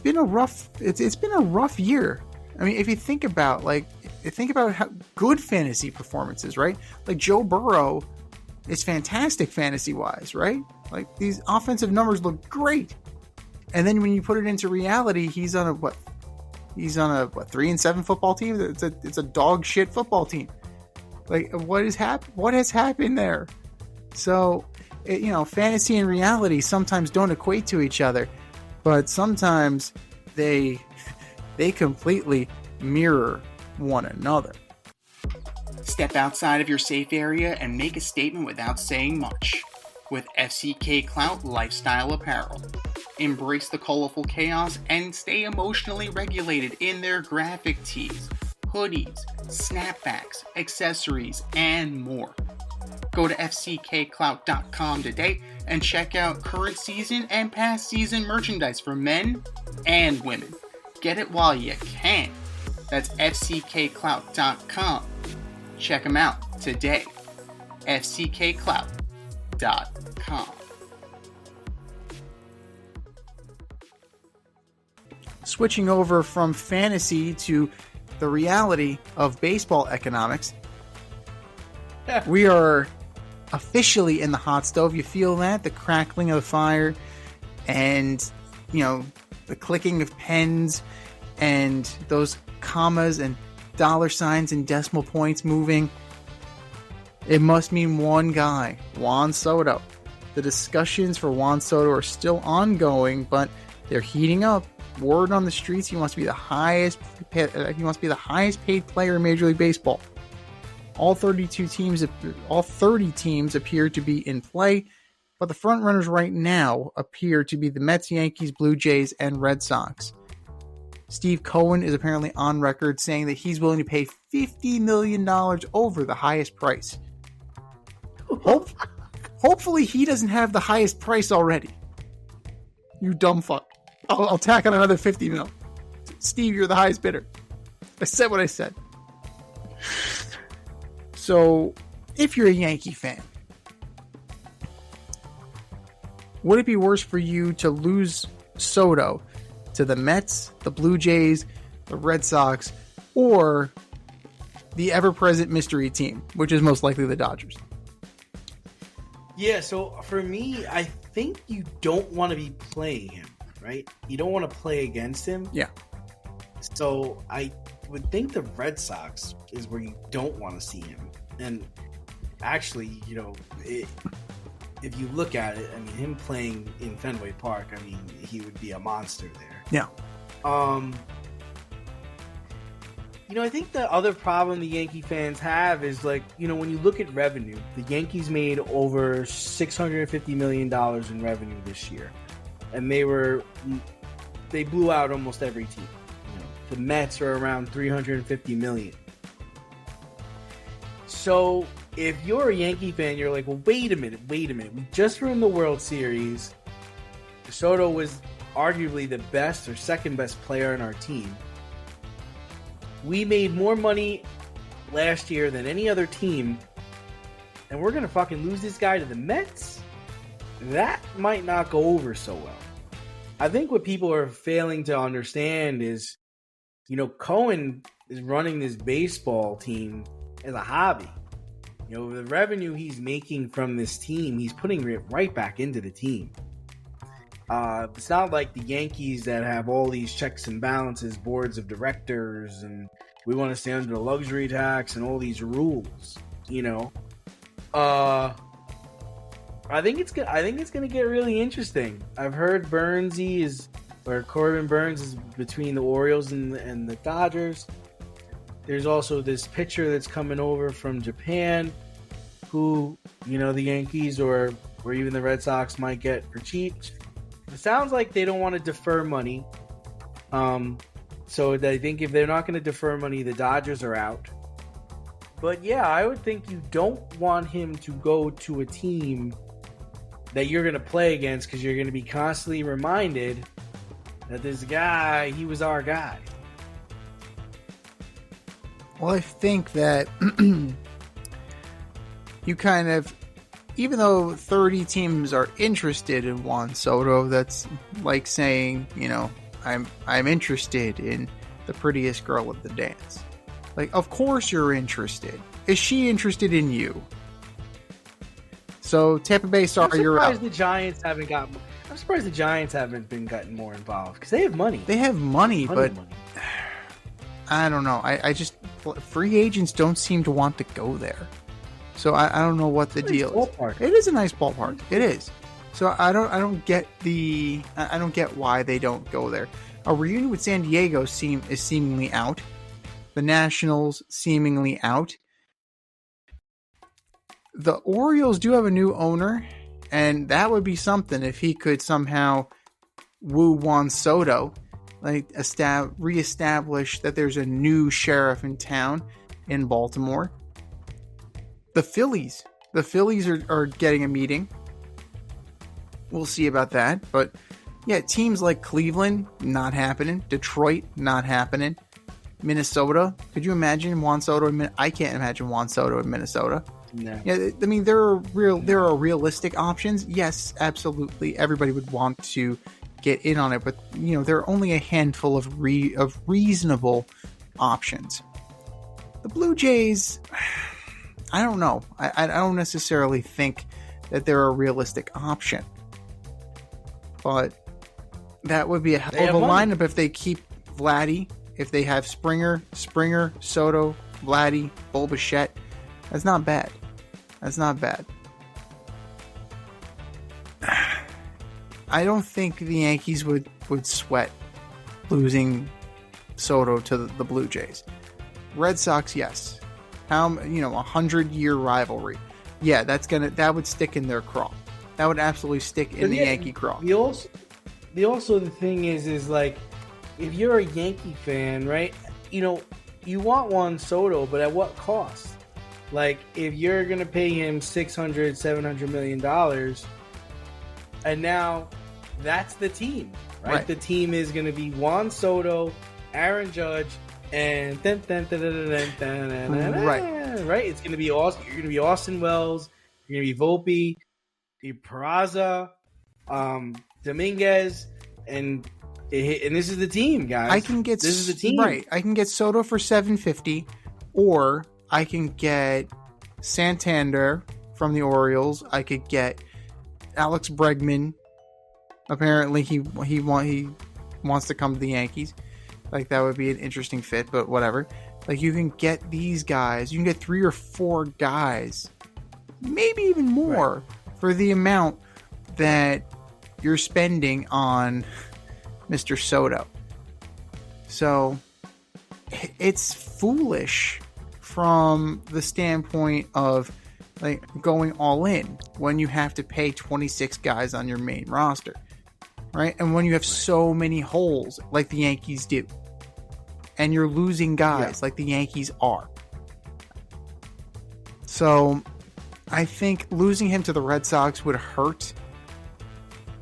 been a rough year. I mean, if you think about how good fantasy performances, right? Like Joe Burrow is fantastic fantasy wise, right? Like these offensive numbers look great. And then when you put it into reality, he's on a 3-7 football team. It's a dog shit football team. Like what has happened there? So, fantasy and reality sometimes don't equate to each other. But sometimes they completely mirror one another. Step outside of your safe area and make a statement without saying much with FCK Clout Lifestyle Apparel. Embrace the colorful chaos and stay emotionally regulated in their graphic tees, hoodies, snapbacks, accessories, and more. Go to fckclout.com today and check out current season and past season merchandise for men and women. Get it while you can. That's fckclout.com. Check them out today. fckclout.com. Switching over from fantasy to the reality of baseball economics, we are officially in the hot stove. You feel that? The crackling of the fire and, the clicking of pens and those commas and dollar signs and decimal points moving. It must mean one guy, Juan Soto. The discussions for Juan Soto are still ongoing, but they're heating up. Word on the streets, he wants to be the highest paid player in Major League Baseball. All 30 teams appear to be in play, but the front runners right now appear to be the Mets, Yankees, Blue Jays, and Red Sox. Steve Cohen is apparently on record saying that he's willing to pay $50 million over the highest price. Hopefully he doesn't have the highest price already. You dumb fuck. I'll tack on another $50 million. Steve, you're the highest bidder. I said what I said. So, if you're a Yankee fan, would it be worse for you to lose Soto to the Mets, the Blue Jays, the Red Sox, or the ever-present mystery team, which is most likely the Dodgers? Yeah, so for me, I think you don't want to be playing him, right? You don't want to play against him. Yeah. So I would think the Red Sox is where you don't want to see him. And actually, if you look at it, I mean, him playing in Fenway Park, I mean, he would be a monster there. Yeah. I think the other problem the Yankee fans have is when you look at revenue, the Yankees made over $650 million in revenue this year. And they blew out almost every team. The Mets are around $350 million. So if you're a Yankee fan, you're like, well, wait a minute. We just won the World Series. Soto was arguably the best or second best player on our team. We made more money last year than any other team, and we're going to fucking lose this guy to the Mets? That might not go over so well. I think what people are failing to understand is, Cohen is running this baseball team as a hobby. The revenue he's making from this team, he's putting it right back into the team. It's not like the Yankees that have all these checks and balances, boards of directors, and we want to stay under the luxury tax and all these rules. I think it's going to get really interesting. I've heard Corbin Burns is between the Orioles and the Dodgers. There's also this pitcher that's coming over from Japan who, the Yankees or even the Red Sox might get for cheap. It sounds like they don't want to defer money. So I think if they're not going to defer money, the Dodgers are out. But yeah, I would think you don't want him to go to a team that you're going to play against because you're going to be constantly reminded that this guy, he was our guy. Well, I think that you kind of, even though 30 teams are interested in Juan Soto, that's like saying, I'm interested in the prettiest girl at the dance. Like, of course you're interested. Is she interested in you? So Tampa Bay, sorry, you're out. I'm surprised the Giants haven't been gotten more involved because they have money. They have money, but I don't know. I just, free agents don't seem to want to go there. So I don't know what the deal is. It is a nice ballpark. It is. So I don't get why they don't go there. A reunion with San Diego is seemingly out. The Nationals seemingly out. The Orioles do have a new owner, and that would be something if he could somehow woo Juan Soto, like reestablish that there's a new sheriff in town in Baltimore. The Phillies are getting a meeting. We'll see about that, but yeah, teams like Cleveland, not happening. Detroit, not happening. Minnesota, could you imagine Juan Soto? I can't imagine Juan Soto in Minnesota. No. Yeah, I mean there are realistic options. Yes, absolutely. Everybody would want to get in on it, but there are only a handful of reasonable options. The Blue Jays, I don't know. I don't necessarily think that they're a realistic option, but that would be a hell of a lineup if they keep Vladdy. If they have Springer, Soto, Vladdy, Bulbichette, that's not bad. I don't think the Yankees would sweat losing Soto to the Blue Jays. Red Sox, yes. 100-year rivalry. Yeah, that would stick in their craw. That would absolutely stick in the Yankee craw. The thing is like, if you're a Yankee fan, right? You want Juan Soto, but at what cost? Like, if you're gonna pay him $600-700 million, and now that's the team, right? The team is gonna be Juan Soto, Aaron Judge, and right. It's gonna be Austin. You're gonna be Austin Wells. You're gonna be Volpe, Peraza, Dominguez, and this is the team, guys. This is the team, right? I can get Soto for $750, or I can get Santander from the Orioles. I could get Alex Bregman. Apparently, he wants to come to the Yankees. Like, that would be an interesting fit, but whatever. Like, you can get these guys. You can get 3 or 4 guys, maybe even more, for the amount that you're spending on Mr. Soto. So, it's foolish from the standpoint of, like, going all in when you have to pay 26 guys on your main roster. Right? And when you have so many holes like the Yankees do, and you're losing guys like the Yankees are. So I think losing him to the Red Sox would hurt.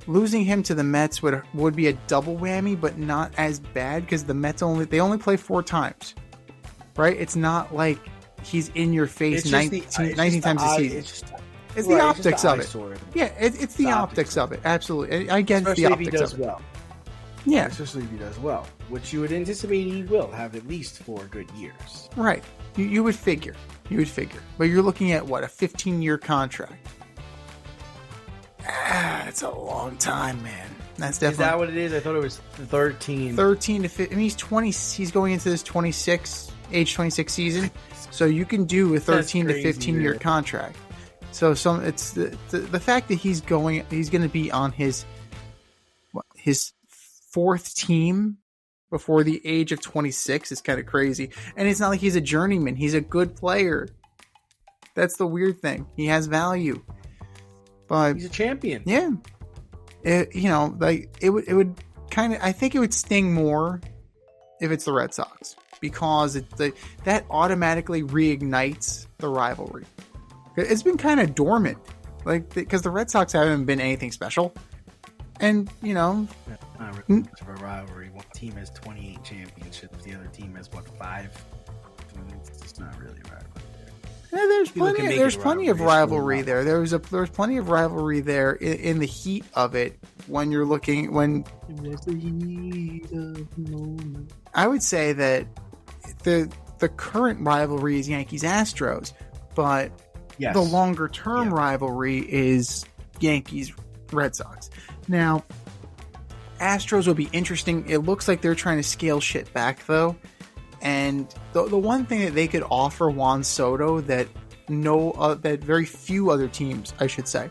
Losing him to the Mets would be a double whammy, but not as bad because the Mets only play 4 times. Right? It's not like he's in your face 19 times a season. It's the optics of it. Yeah, it's the optics of it. Absolutely. I get the optics of it. Well. Yeah. Especially if he does well, which you would anticipate he will have at least 4 good years. Right. You would figure. But you're looking at, what, a 15-year contract? That's a long time, man. That's definitely... Is that what it is? I thought it was 13. 13 to 15. I mean, he's 20. He's going into this age 26 season. So you can do a 13 to 15-year contract. So it's the fact that he's going to be on his 4th team before the age of 26 is kind of crazy. And it's not like he's a journeyman. He's a good player. That's the weird thing. He has value. But he's a champion. Yeah. It would kind of, I think it would sting more if it's the Red Sox, because that automatically reignites the rivalry. It's been kind of dormant, because the Red Sox haven't been anything special. And, not really much of a rivalry. One team has 28 championships, the other team has 5? It's just not really a rivalry there. Yeah, there's plenty of rivalry there. There's plenty of rivalry there in the heat of it when you're looking I would say that the current rivalry is Yankees Astros, but the longer term rivalry is Yankees Red Sox. Now, Astros will be interesting. It looks like they're trying to scale shit back, though. And the one thing that they could offer Juan Soto that that very few other teams, I should say,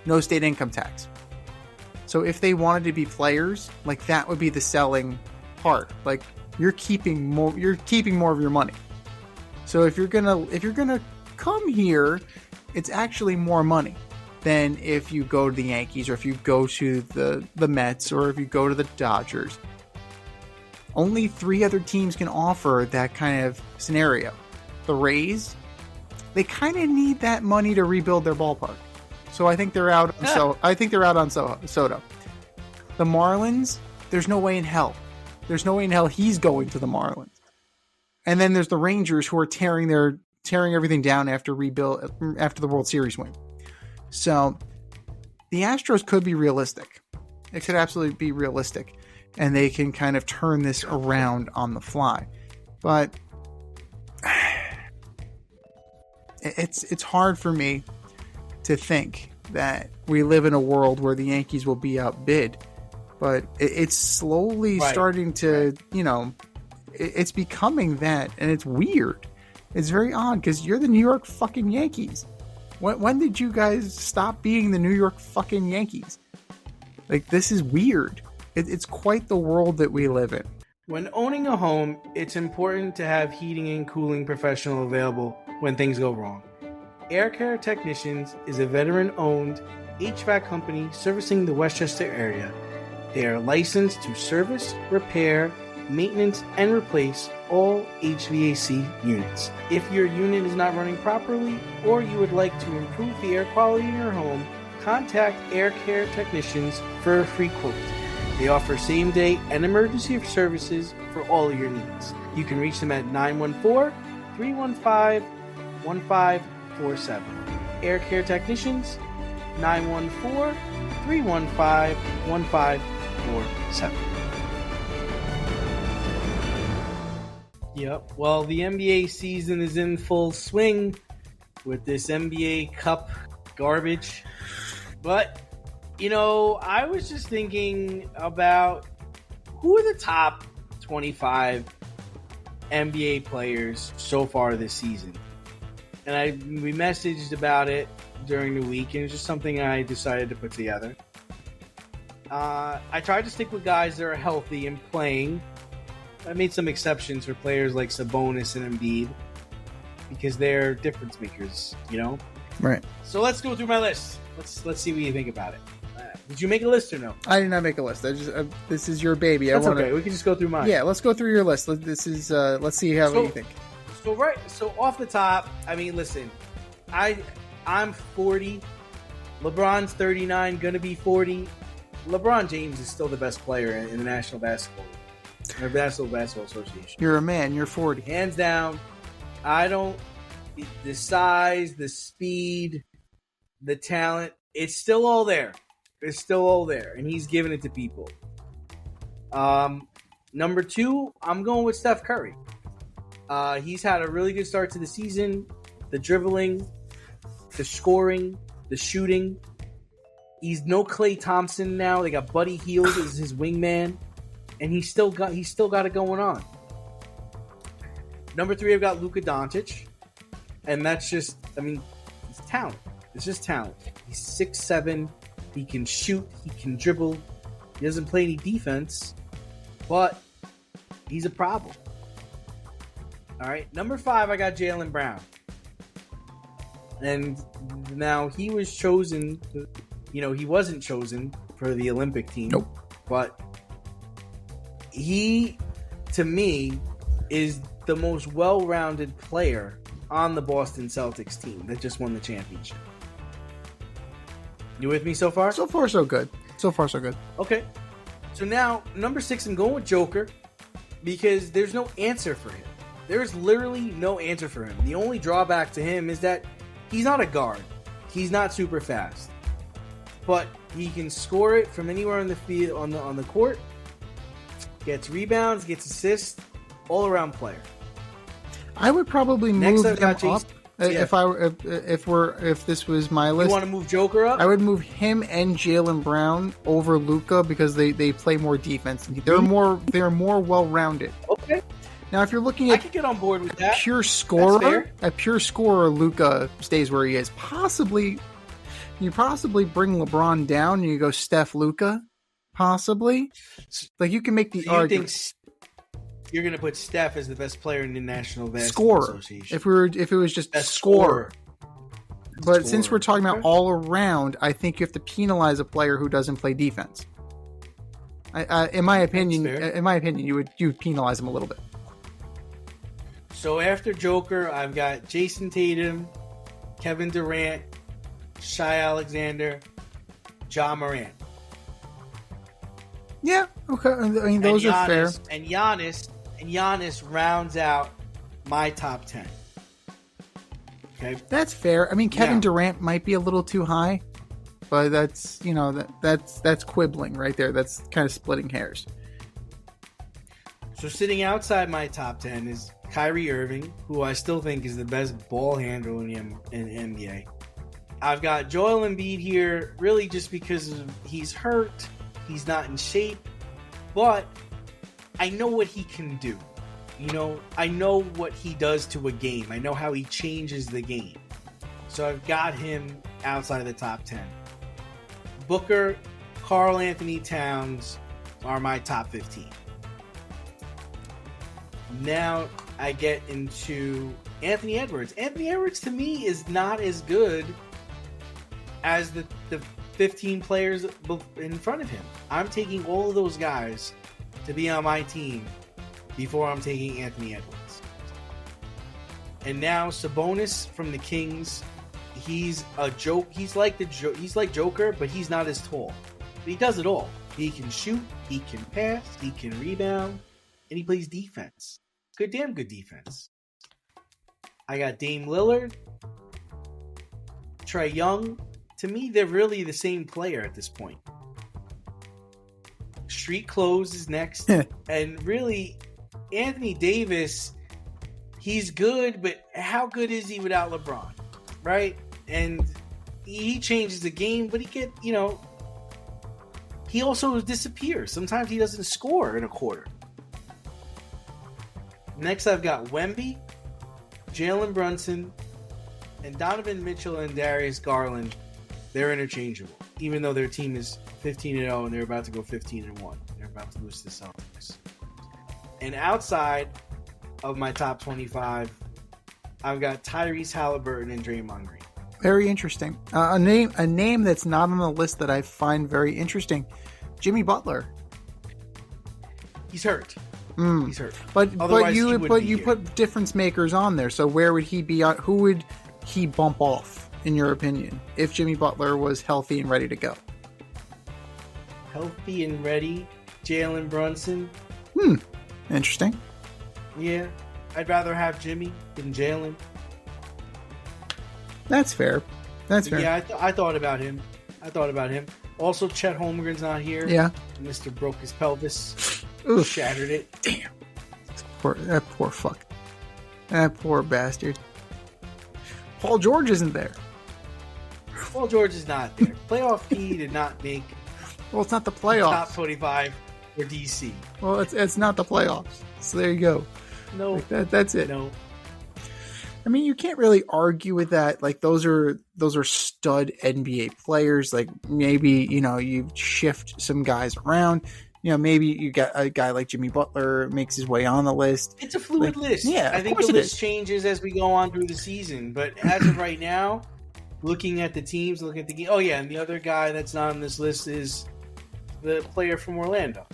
no state income tax. So if they wanted to be players, that would be the selling part. You're keeping more of your money. So if you're gonna come here, it's actually more money than if you go to the Yankees, or if you go to the Mets, or if you go to the Dodgers. Only 3 other teams can offer that kind of scenario. The Rays, they kind of need that money to rebuild their ballpark. So I think they're out. On Soto. The Marlins, there's no way in hell. There's no way in hell he's going to the Marlins. And then there's the Rangers, who are tearing everything down after the World Series win. So the Astros could be realistic. It could absolutely be realistic, and they can kind of turn this around on the fly. But it's hard for me to think that we live in a world where the Yankees will be outbid. But it's slowly starting to, it's becoming that, and it's weird. It's very odd, because you're the New York fucking Yankees. When did you guys stop being the New York fucking Yankees? This is weird. It's quite the world that we live in. When owning a home, it's important to have heating and cooling professional available when things go wrong. Air Care Technicians is a veteran-owned HVAC company servicing the Westchester area. They are licensed to service, repair, maintenance, and replace all HVAC units. If your unit is not running properly, or you would like to improve the air quality in your home, contact Air Care Technicians for a free quote. They offer same-day and emergency services for all of your needs. You can reach them at 914-315-1547. Air Care Technicians, 914-315-1547. Yep. Well, the NBA season is in full swing with this NBA Cup garbage. But, I was just thinking about who are the top 25 NBA players so far this season. And we messaged about it during the week, and it's just something I decided to put together. I tried to stick with guys that are healthy and playing. I made some exceptions for players like Sabonis and Embiid because they're difference makers, Right. So let's go through my list. Let's see what you think about it. Did you make a list or no? I did not make a list. This is your baby. That's okay. We can just go through mine. Yeah, let's go through your list. Let's see what you think. So off the top, listen, I'm 40. LeBron's 39, gonna be 40. LeBron James is still the best player in the National Basketball Association. You're a man. You're 40. Hands down. The size, the speed, the talent, it's still all there. It's still all there, and he's giving it to people. Number 2, I'm going with Steph Curry. He's had a really good start to the season. The dribbling, the scoring, the shooting. He's no Klay Thompson now. They got Buddy Hield as his wingman, and he's still got it going on. Number 3, I've got Luka Doncic, and that's just, it's talent. It's just talent. He's 6'7". He can shoot. He can dribble. He doesn't play any defense, but He's a problem. All right. Number 5, I got Jaylen Brown. And now he was chosen, he wasn't chosen for the Olympic team. Nope. But he, to me, is the most well-rounded player on the Boston Celtics team that just won the championship. You with me so far? So far, so good. So far, so good. Okay. So now, number 6, I'm going with Joker because there's no answer for him. There's literally no answer for him. The only drawback to him is that he's not a guard. He's not super fast. But he can score it from anywhere on the field, on the court. Gets rebounds, gets assists, all-around player. I would probably Next, move I've them got Jason. up. If this was my list. You want to move Joker up? I would move him and Jaylen Brown over Luka because they play more defense. They're more well-rounded. Okay. Now, if you're looking I at could get on board with that. pure scorer, Luka stays where he is. You possibly bring LeBron down and you go Steph, Luka. Possibly, like you can make the argument. You're going to put Steph as the best player in the National Basketball Association. If it was just best scorer. But scorer. Since we're talking about all around, I think you have to penalize a player who doesn't play defense. In my opinion, you would penalize him a little bit. So after Joker, I've got Jason Tatum, Kevin Durant, Shai Alexander, Ja Morant. Yeah, okay. I mean, those are fair. And Giannis rounds out my top 10. Okay, that's fair. I mean, Kevin Durant might be a little too high, but that's that's quibbling right there. That's kind of splitting hairs. So sitting outside my top 10 is Kyrie Irving, who I still think is the best ball handler in the NBA. I've got Joel Embiid here, really just because he's hurt. He's not in shape, but I know what he can do. I know what he does to a game. I know how he changes the game. So I've got him outside of the top 10. Booker, Karl Anthony Towns are my top 15. Now I get into Anthony Edwards. Anthony Edwards to me is not as good as the 15 players in front of him. I'm taking all of those guys to be on my team before I'm taking Anthony Edwards. And now Sabonis from the Kings, he's a joke. He's like Joker, but he's not as tall. But he does it all. He can shoot, he can pass, he can rebound, and he plays defense. Damn good defense. I got Dame Lillard, Trae Young. To me, they're really the same player at this point. Street Clothes is next. And really, Anthony Davis, he's good, but how good is he without LeBron? Right? And he changes the game, but he also disappears. Sometimes he doesn't score in a quarter. Next, I've got Wemby, Jalen Brunson, and Donovan Mitchell and Darius Garland. They're interchangeable, even though their team is 15-0 and they're about to go 15-1. They're about to lose to the Celtics. And outside of my top 25, I've got Tyrese Halliburton and Draymond Green. Very interesting. A name that's not on the list that I find very interesting. Jimmy Butler. He's hurt. He's hurt. But you put difference makers on there. So where would he be? Who would he bump off, in your opinion, if Jimmy Butler was healthy and ready to go? Healthy and ready, Jalen Brunson. Interesting. Yeah, I'd rather have Jimmy than Jalen. That's fair. Yeah, I thought about him. Also, Chet Holmgren's not here. Yeah. Mr. broke his pelvis. Oof. Shattered it. Damn. That poor fuck. That poor bastard. Paul George isn't there. Paul George is not there. Playoff P did not make. Well, it's not the playoffs. Top 25 for DC. Well, it's not the playoffs. So there you go. No. Like that's it. No. I mean, you can't really argue with that. Like those are stud NBA players. Like maybe, you shift some guys around. maybe you got a guy like Jimmy Butler makes his way on the list. It's a fluid list. Yeah, I think the list changes as we go on through the season. But as of right now, looking at the teams, looking at the game. Oh, yeah, and the other guy that's not on this list is the player from Orlando.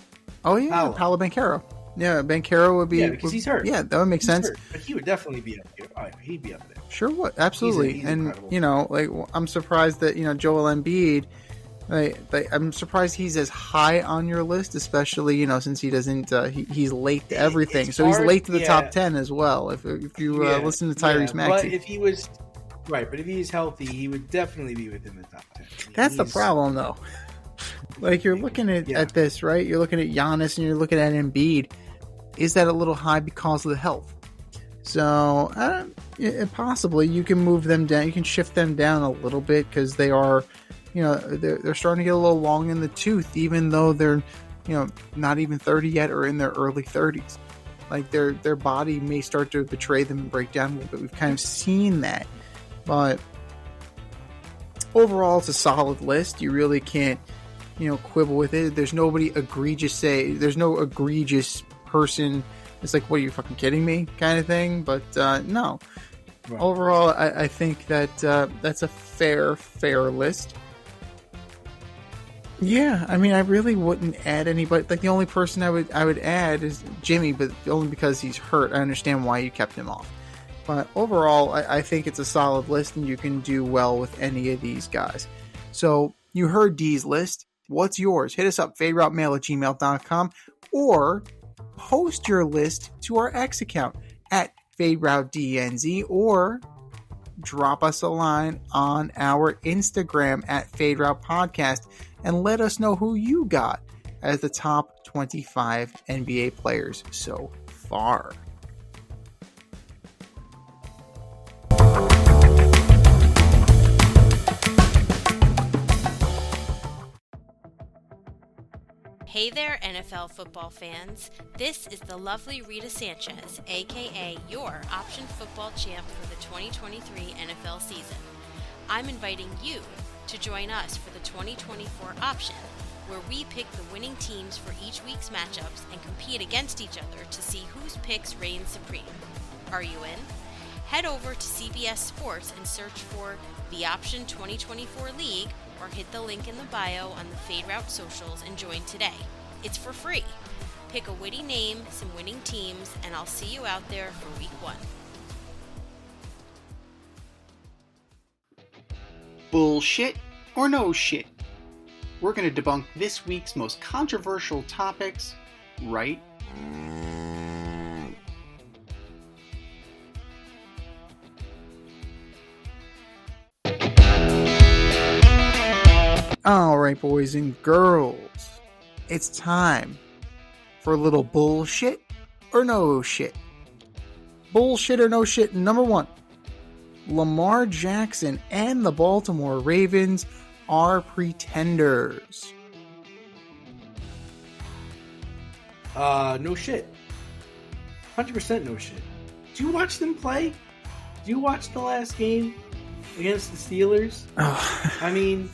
Oh, yeah, Paolo Banchero. Yeah, Banchero would be... Yeah, because he's hurt. Yeah, that would make sense. Hurt, but he would definitely be up here. Oh, he'd be up there. Sure would. Absolutely. He's and, incredible. I'm surprised that, Joel Embiid... I'm surprised he's as high on your list, especially since he doesn't. He's late to everything, so he's late to the top 10 as well. If you listen to Tyrese Maxey, but if he was but if he's healthy, he would definitely be within the top 10. That's the problem, though. Like you're looking at this, right? You're looking at Giannis and you're looking at Embiid. Is that a little high because of the health? So possibly you can move them down. You can shift them down a little bit because they are. They're starting to get a little long in the tooth, even though they're, not even 30 yet or in their early 30s. Like their body may start to betray them and break down a little bit. We've kind of seen that, but overall, it's a solid list. You really can't, quibble with it. There's nobody egregious. There's no egregious person. It's like, what, are you fucking kidding me? Kind of thing. But no. Right. Overall, I think that that's a fair list. Yeah, I mean, I really wouldn't add anybody. Like the only person I would add is Jimmy, but only because he's hurt. I understand why you kept him off. But overall, I think it's a solid list, and you can do well with any of these guys. So you heard D's list. What's yours? Hit us up, faderoutemail@gmail.com, or post your list to our X account at FadeRouteDNZ, or drop us a line on our Instagram at FadeRoute Podcast and let us know who you got as the top 25 NBA players so far. Hey there, NFL football fans. This is the lovely Rita Sanchez, aka your option football champ for the 2023 NFL season. I'm inviting you to join us for the 2024 option, where we pick the winning teams for each week's matchups and compete against each other to see whose picks reign supreme. Are you in? Head over to CBS Sports and search for the Option 2024 League, or hit the link in the bio on the Fade Route socials and join today. It's for free. Pick a witty name, some winning teams, and I'll see you out there for week 1. Bullshit or no shit? We're going to debunk this week's most controversial topics right All right, boys and girls, it's time for a little bullshit or no shit. Bullshit or no shit, number 1. Lamar Jackson and the Baltimore Ravens are pretenders. No shit. 100% no shit. Do you watch them play? Do you watch the last game against the Steelers? Oh. I mean,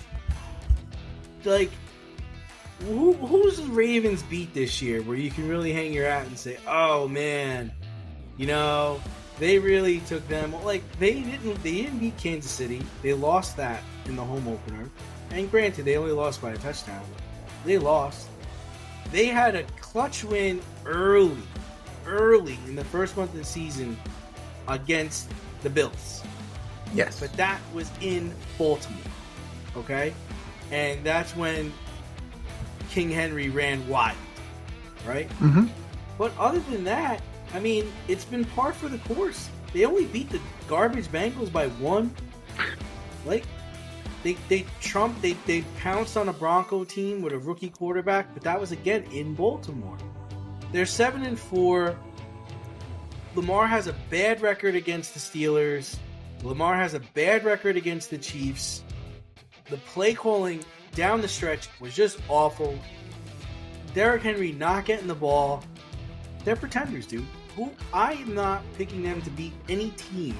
like, who's the Ravens beat this year where you can really hang your hat and say, oh man, they really took them. Like, they didn't beat Kansas City. They lost that in the home opener. And granted, they only lost by a touchdown. They lost. They had a clutch win early in the first month of the season against the Bills. Yes. But that was in Baltimore. Okay? And that's when King Henry ran wild. Right? Mm-hmm. But other than that, I mean, it's been par for the course. They only beat the garbage Bengals by 1. Like, they pounced on a Bronco team with a rookie quarterback, but that was again in Baltimore. They're 7-4. Lamar has a bad record against the Steelers. Lamar has a bad record against the Chiefs. The play calling down the stretch was just awful. Derrick Henry not getting the ball. They're pretenders, dude. I am not picking them to beat any team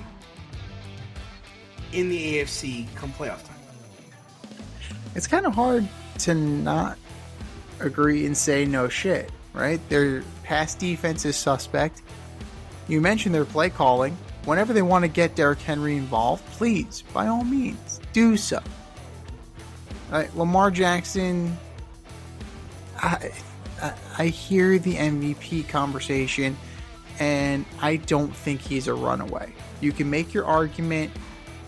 in the AFC come playoff time. It's kind of hard to not agree and say no shit, right? Their pass defense is suspect. You mentioned their play calling. Whenever they want to get Derrick Henry involved, please, by all means, do so. Right, Lamar Jackson, I hear the MVP conversation, and I don't think he's a runaway. You can make your argument,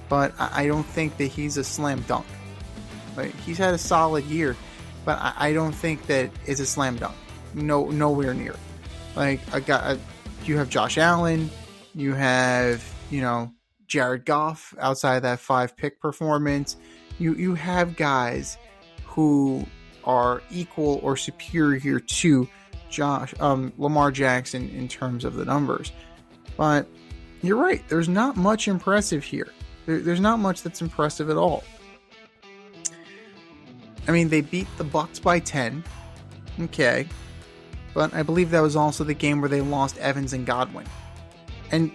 but I don't think that he's a slam dunk. Like, he's had a solid year, but I don't think that it's a slam dunk. Nowhere near. Like, you have Josh Allen, you have, Jared Goff outside of that 5-pick performance. You have guys who are equal or superior to Lamar Jackson in terms of the numbers. But you're right. There's not much impressive here. There's not much that's impressive at all. I mean, they beat the Bucks by 10. Okay. But I believe that was also the game where they lost Evans and Godwin. And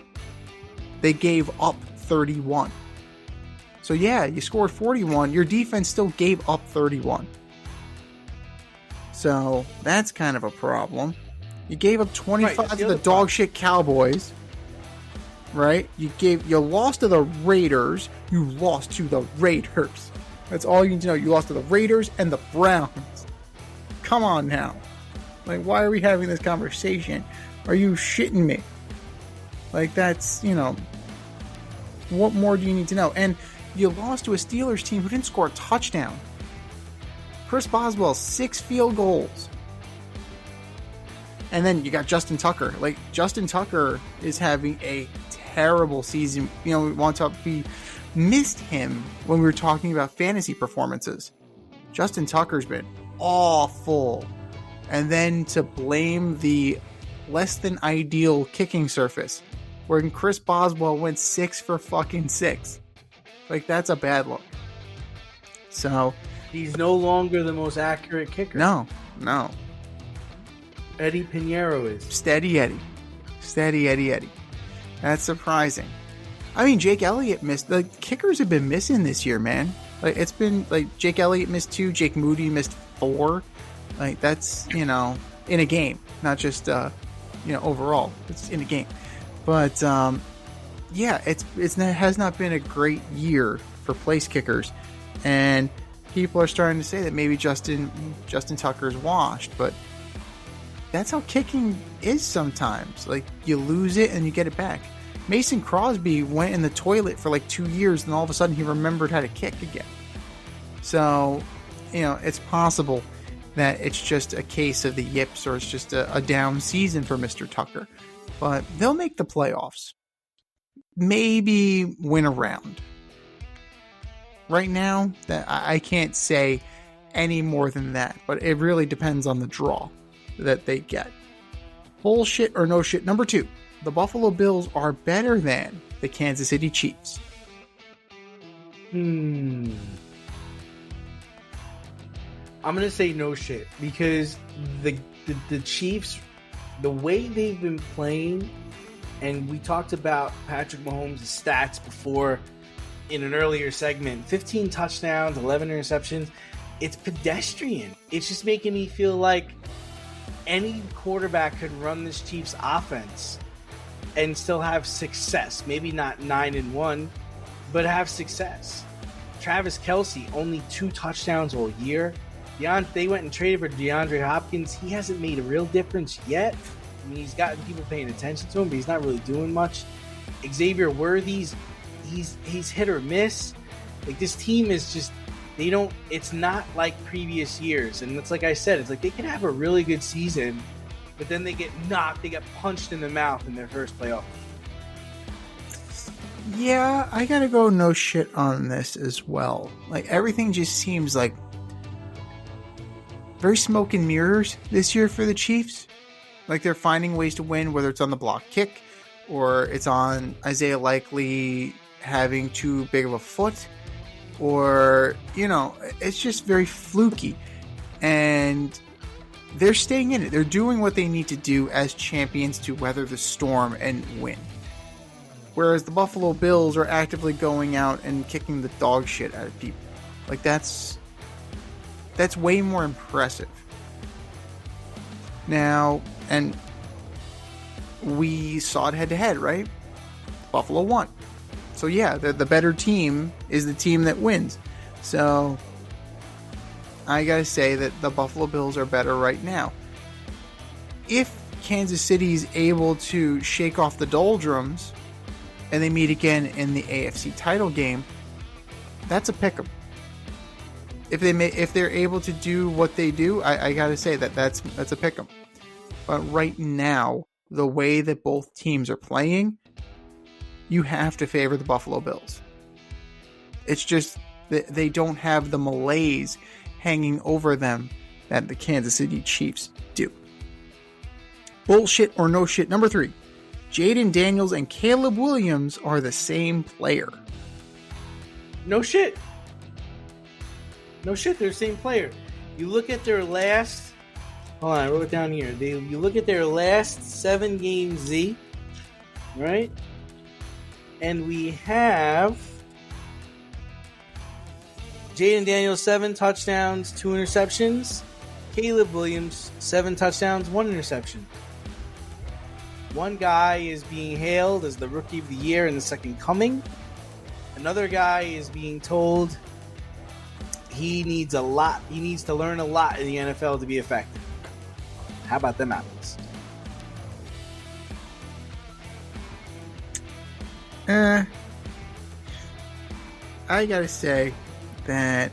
they gave up 31. So yeah, you scored 41. Your defense still gave up 31. So that's kind of a problem. You gave up 25 to the dog shit Cowboys. Right? You lost to the Raiders. You lost to the Raiders. That's all you need to know. You lost to the Raiders and the Browns. Come on now. Like, why are we having this conversation? Are you shitting me? Like, that's, what more do you need to know? And you lost to a Steelers team who didn't score a touchdown. Chris Boswell, 6 field goals. And then you got Justin Tucker. Like, Justin Tucker is having a terrible season. We missed him when we were talking about fantasy performances. Justin Tucker's been awful. And then to blame the less than ideal kicking surface, where Chris Boswell went 6 for fucking 6. Like, that's a bad look. So he's no longer the most accurate kicker. No. Eddie Pinheiro is. Steady Eddie. That's surprising. I mean, Jake Elliott missed. The kickers have been missing this year, man. Like, it's been like Jake Elliott missed 2, Jake Moody missed 4. Like, that's, in a game, not just overall. It's in a game. But yeah, it has not been a great year for place kickers, and people are starting to say that maybe Justin Tucker's washed, but that's how kicking is sometimes. Like, you lose it and you get it back. Mason Crosby went in the toilet for like 2 years, and all of a sudden he remembered how to kick again. So, it's possible that it's just a case of the yips, or it's just a down season for Mr. Tucker. But they'll make the playoffs. Maybe win a round. Right now, I can't say any more than that, but it really depends on the draw that they get. Bullshit or no shit. Number 2, the Buffalo Bills are better than the Kansas City Chiefs. I'm going to say no shit, because the Chiefs, the way they've been playing, and we talked about Patrick Mahomes' stats before in an earlier segment, 15 touchdowns, 11 interceptions, it's pedestrian. It's just making me feel like any quarterback could run this Chiefs offense and still have success. Maybe not 9-1, but have success. Travis Kelce, only 2 touchdowns all year. They went and traded for DeAndre Hopkins. He hasn't made a real difference yet. I mean, he's gotten people paying attention to him, but he's not really doing much. Xavier Worthy's, he's hit or miss. Like, this team is just, it's not like previous years. And it's like I said, it's like they can have a really good season, but then they get punched in the mouth in their first playoff. Yeah, I gotta go no shit on this as well. Like, everything just seems like very smoke and mirrors this year for the Chiefs. Like, they're finding ways to win, whether it's on the block kick or it's on Isaiah Likely having too big of a foot, or, it's just very fluky. And they're staying in it. They're doing what they need to do as champions to weather the storm and win. Whereas the Buffalo Bills are actively going out and kicking the dog shit out of people. Like, that's way more impressive. Now, and we saw it head to head, right? Buffalo won. So yeah, the better team is the team that wins. So I gotta say that the Buffalo Bills are better right now. If Kansas City's able to shake off the doldrums and they meet again in the AFC title game, that's a pick 'em. If they're able to do what they do, I gotta say that's a pick 'em. But right now, the way that both teams are playing, you have to favor the Buffalo Bills. It's just that they don't have the malaise hanging over them that the Kansas City Chiefs do. Bullshit or no shit. Number 3. Jaden Daniels and Caleb Williams are the same player. No shit. No shit, they're the same player. You look at their last... Hold on, I wrote it down here. You look at their last 7 games, Z, right? And we have Jaden Daniels, 7 touchdowns, 2 interceptions. Caleb Williams, 7 touchdowns, 1 interception. One guy is being hailed as the Rookie of the Year in the second coming. Another guy is being told he needs to learn a lot in the NFL to be effective. How about them apples? I gotta say that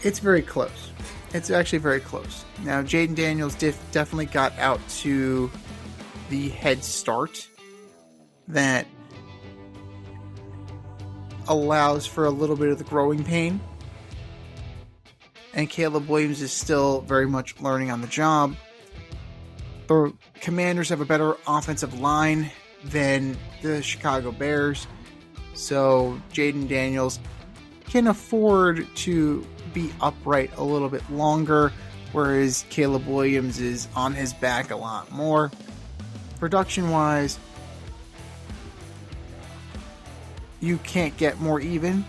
it's very close. It's actually very close. Now, Jaden Daniels definitely got out to the head start that allows for a little bit of the growing pain. And Caleb Williams is still very much learning on the job. The Commanders have a better offensive line than the Chicago Bears. So Jaden Daniels can afford to be upright a little bit longer, whereas Caleb Williams is on his back a lot more. Production-wise, you can't get more even.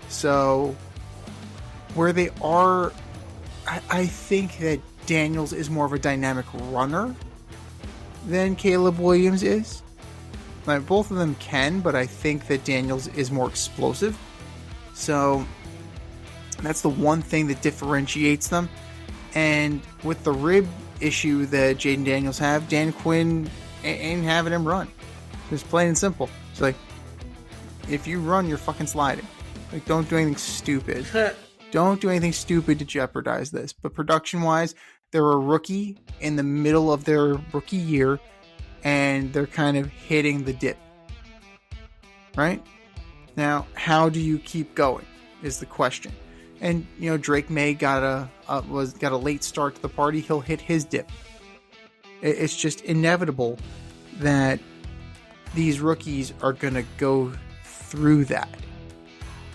So where they are, I think that Daniels is more of a dynamic runner than Caleb Williams is. Like, both of them can, but I think that Daniels is more explosive. So that's the one thing that differentiates them. And with the rib issue that Jaden Daniels have, Dan Quinn ain't having him run. It's plain and simple. It's like, if you run, you're fucking sliding. Like, don't do anything stupid. Don't do anything stupid to jeopardize this. But production-wise, they're a rookie in the middle of their rookie year, and they're kind of hitting the dip. Right? Now, how do you keep going is the question. And, you know, Drake May got a late start to the party. He'll hit his dip. It's just inevitable that these rookies are going to go through that.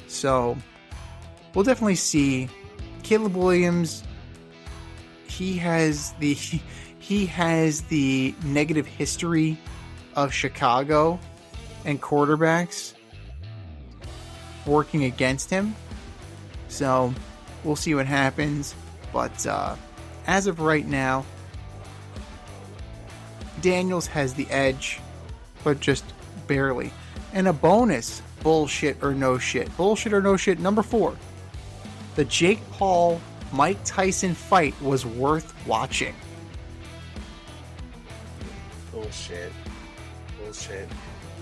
So we'll definitely see. Caleb Williams, he has the negative history of Chicago and quarterbacks working against him. So we'll see what happens. But as of right now, Daniels has the edge, but just barely. And a bonus, bullshit or no shit. Bullshit or no shit, number 4. The Jake Paul Mike Tyson fight was worth watching. Bullshit.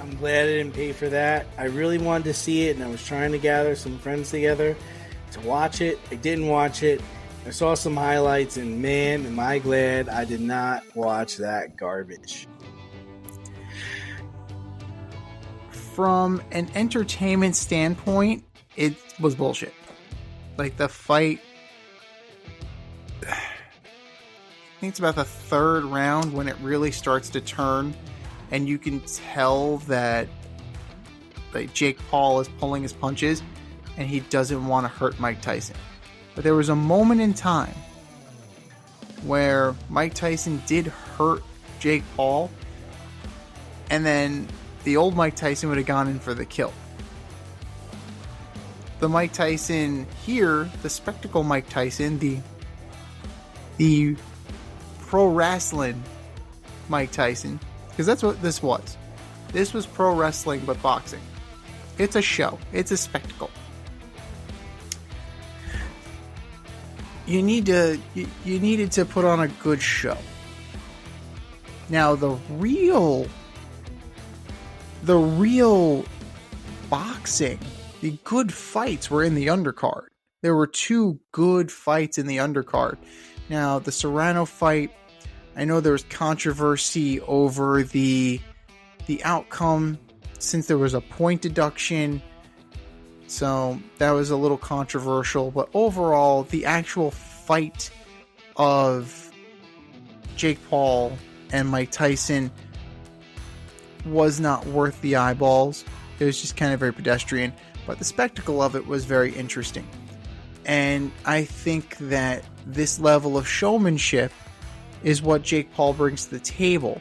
I'm glad I didn't pay for that. I really wanted to see it, and I was trying to gather some friends together to watch it. I didn't watch it. I saw some highlights, and man, am I glad I did not watch that garbage. From an entertainment standpoint, it was bullshit. Like, the fight, I think it's about the 3rd round when it really starts to turn, and you can tell that, like, Jake Paul is pulling his punches and he doesn't want to hurt Mike Tyson. But there was a moment in time where Mike Tyson did hurt Jake Paul, and then the old Mike Tyson would have gone in for the kill. The Mike Tyson here, the spectacle Mike Tyson, the the pro wrestling Mike Tyson, because that's what this was. This was pro wrestling but boxing. It's a show. It's a spectacle. You needed to put on a good show. Now the real boxing, the good fights were in the undercard. There were 2 good fights in the undercard. Now the Serrano fight, I know there was controversy over the outcome since there was a point deduction. So that was a little controversial, but overall, the actual fight of Jake Paul and Mike Tyson was not worth the eyeballs. It was just kind of very pedestrian, but the spectacle of it was very interesting. And I think that this level of showmanship is what Jake Paul brings to the table.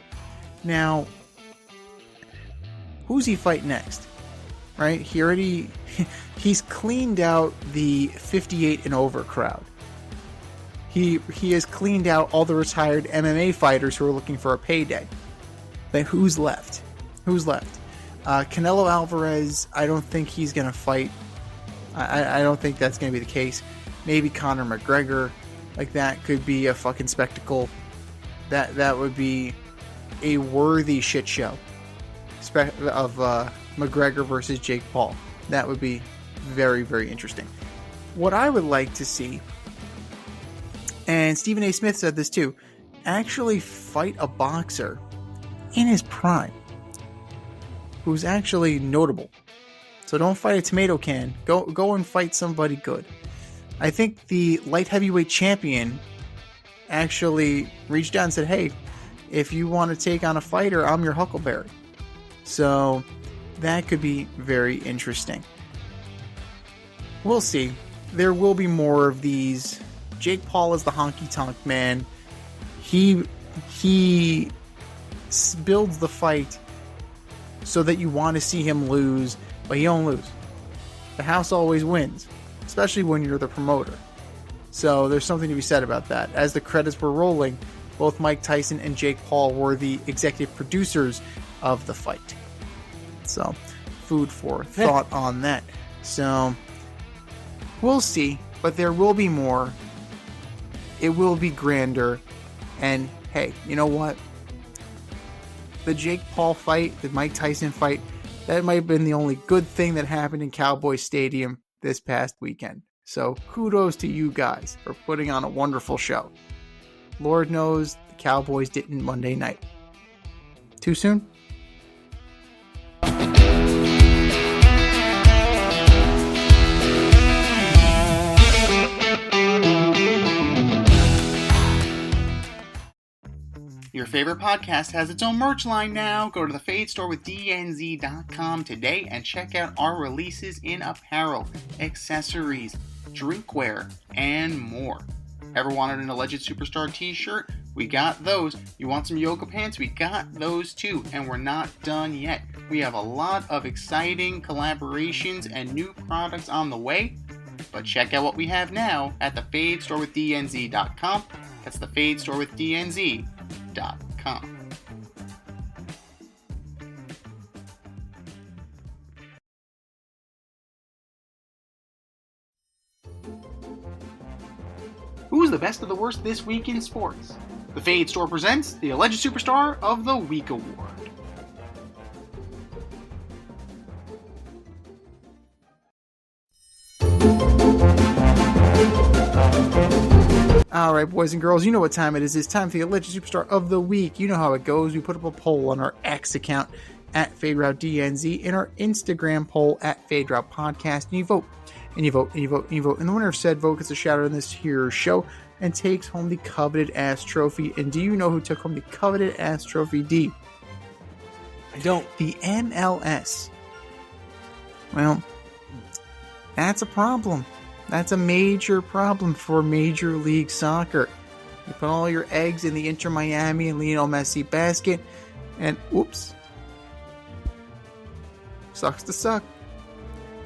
Now, who's he fight next? Right? He's cleaned out the 58 and over crowd. He has cleaned out all the retired MMA fighters who are looking for a payday. But who's left? Canelo Alvarez, I don't think he's going to fight. I don't think that's going to be the case. Maybe Conor McGregor. Like, that could be a fucking spectacle. That would be a worthy shit show of McGregor versus Jake Paul. That would be very, very interesting. What I would like to see, and Stephen A. Smith said this too, actually fight a boxer in his prime who's actually notable. So don't fight a tomato can. Go and fight somebody good. I think the light heavyweight champion actually reached out and said, hey, if you want to take on a fighter, I'm your Huckleberry. So that could be very interesting. We'll see. There will be more of these. Jake Paul is the honky-tonk man. He builds the fight so that you want to see him lose, but he don't lose. The house always wins, especially when you're the promoter. So there's something to be said about that. As the credits were rolling, both Mike Tyson and Jake Paul were the executive producers of the fight. So, food for thought on that. So, we'll see, but there will be more. It will be grander. And hey, you know what? The Jake Paul fight, the Mike Tyson fight, that might have been the only good thing that happened in Cowboy Stadium this past weekend. So kudos to you guys for putting on a wonderful show. Lord knows the Cowboys didn't Monday night. Too soon? Your favorite podcast has its own merch line now. Go to the Fade Store with DNZ.com today and check out our releases in apparel, accessories, drinkware, and more. Ever wanted an Alleged Superstar t-shirt? We got those. You want some yoga pants? We got those too. And we're not done yet. We have a lot of exciting collaborations and new products on the way. But check out what we have now at the Fade Store with DNZ.com. That's the Fade Store with DNZ.com. Who's the best of the worst this week in sports? The Fade Store presents the Alleged Superstar of the Week Award. Alright, boys and girls, you know what time it is. It's time for the Alleged Superstar of the Week. You know how it goes. We put up a poll on our X account at FadeRouteDNZ and our Instagram poll at FadeRoute Podcast. And you vote, and you vote, and you vote, and you vote. And the winner of said vote gets a shout out in this here show and takes home the coveted ass trophy. And do you know who took home the coveted ass trophy, D? I don't. The MLS. Well, that's a problem. That's a major problem for Major League Soccer. You put all your eggs in the Inter Miami and Lionel Messi basket, and oops. Sucks to suck.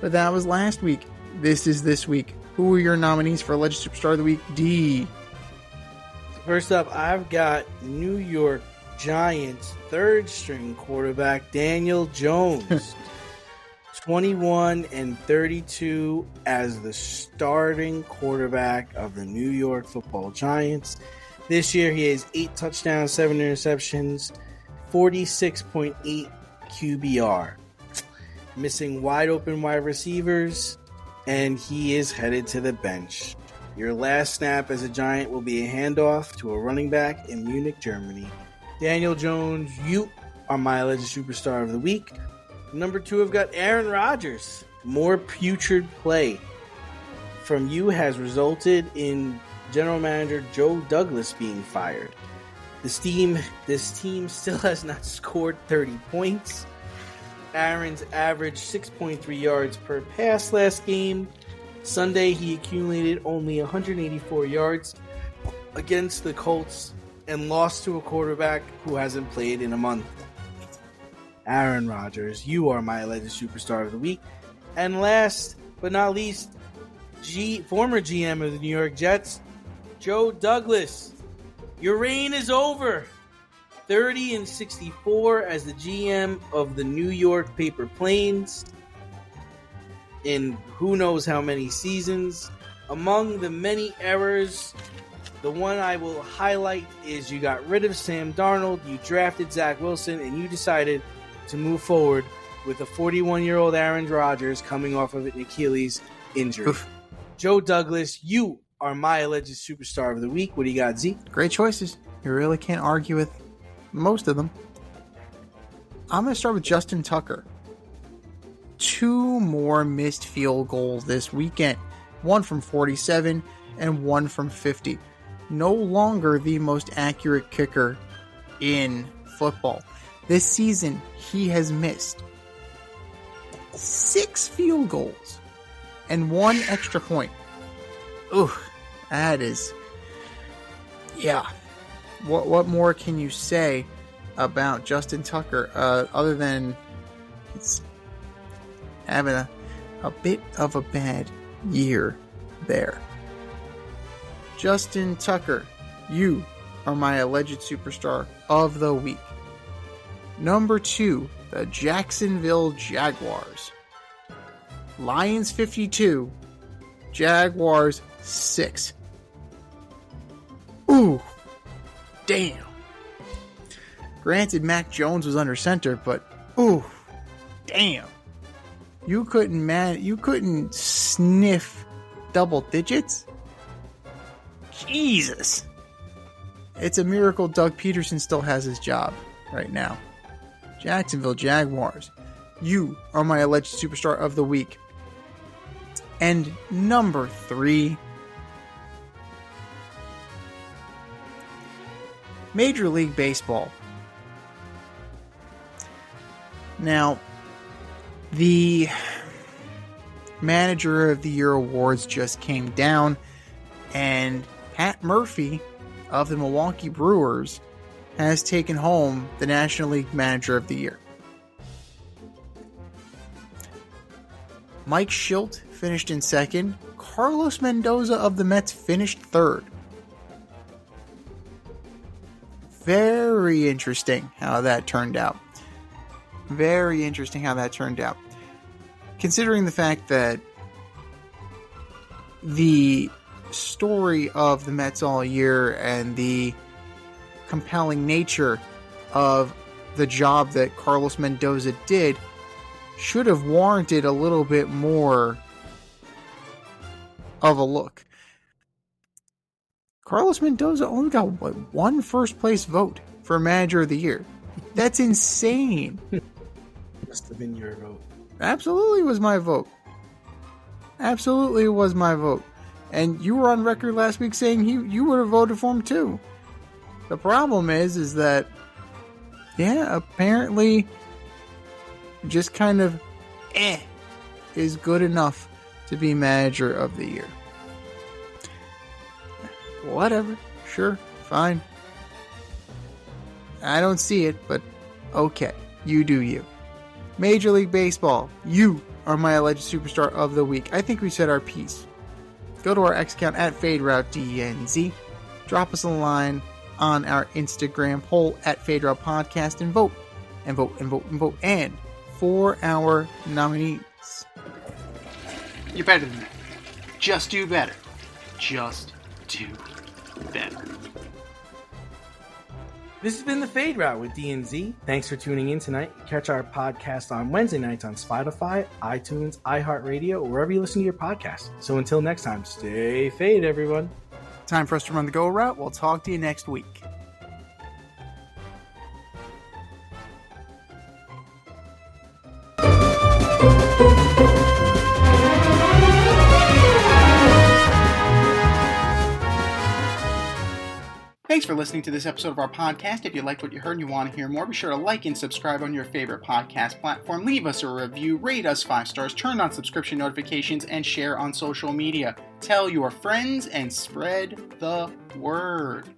But that was last week. This is this week. Who are your nominees for Alleged Superstar of the Week? D. First up, I've got New York Giants third string quarterback Daniel Jones. 21-32 as the starting quarterback of the New York Football Giants. This year he has 8 touchdowns, 7 interceptions, 46.8 QBR. Missing wide open wide receivers, and he is headed to the bench. Your last snap as a Giant will be a handoff to a running back in Munich, Germany. Daniel Jones, you are my alleged superstar of the week. Number 2, I've got Aaron Rodgers. More putrid play from you has resulted in General Manager Joe Douglas being fired. This team still has not scored 30 points. Aaron's averaged 6.3 yards per pass last game. Sunday, he accumulated only 184 yards against the Colts and lost to a quarterback who hasn't played in a month. Aaron Rodgers, you are my alleged superstar of the week. And last but not least, former GM of the New York Jets, Joe Douglas. Your reign is over. 30-64 as the GM of the New York Paper Planes in who knows how many seasons. Among the many errors, the one I will highlight is you got rid of Sam Darnold, you drafted Zach Wilson, and you decided to move forward with a 41-year-old Aaron Rodgers coming off of an Achilles injury. Oof. Joe Douglas, you are my alleged superstar of the week. What do you got, Z? Great choices. You really can't argue with most of them. I'm going to start with Justin Tucker. 2 more missed field goals this weekend. 1 from 47 and 1 from 50. No longer the most accurate kicker in football. This season, he has missed 6 field goals and 1 extra point. Ooh, that is... Yeah. What more can you say about Justin Tucker other than it's having a bit of a bad year there? Justin Tucker, you are my alleged superstar of the week. Number 2, the Jacksonville Jaguars. Lions 52, Jaguars 6. Ooh, damn. Granted, Mac Jones was under center, but ooh, damn. You couldn't sniff double digits? Jesus. It's a miracle Doug Peterson still has his job right now. Jacksonville Jaguars, you are my alleged superstar of the week. And number 3, Major League Baseball. Now, the Manager of the Year awards just came down, and Pat Murphy of the Milwaukee Brewers has taken home the National League Manager of the Year. Mike Schilt finished in second. Carlos Mendoza of the Mets finished third. Very interesting how that turned out. Very interesting how that turned out. Considering the fact that the story of the Mets all year and the compelling nature of the job that Carlos Mendoza did should have warranted a little bit more of a look. Carlos Mendoza only got one first place vote for Manager of the Year. That's insane. Must have been your vote. Absolutely was my vote. Absolutely was my vote. And you were on record last week saying you would have voted for him too. The problem is that, yeah, apparently just kind of is good enough to be Manager of the Year. Whatever. Sure. Fine. I don't see it, but okay. You do you. Major League Baseball, you are my alleged superstar of the week. I think we said our piece. Go to our X account at FadeRouteDNZ. drop us a line on our Instagram poll at Fade Route Podcast and vote. And vote, and vote, and vote. And for our nominees. You're better than that. Just do better. Just do better. This has been The Fade Route with D&Z. Thanks for tuning in tonight. Catch our podcast on Wednesday nights on Spotify, iTunes, iHeartRadio, or wherever you listen to your podcast. So until next time, stay fade, everyone. Time for us to run the go route. We'll talk to you next week. Thanks for listening to this episode of our podcast. If you liked what you heard and you want to hear more, be sure to like and subscribe on your favorite podcast platform. Leave us a review, rate us 5 stars, turn on subscription notifications, and share on social media. Tell your friends and spread the word.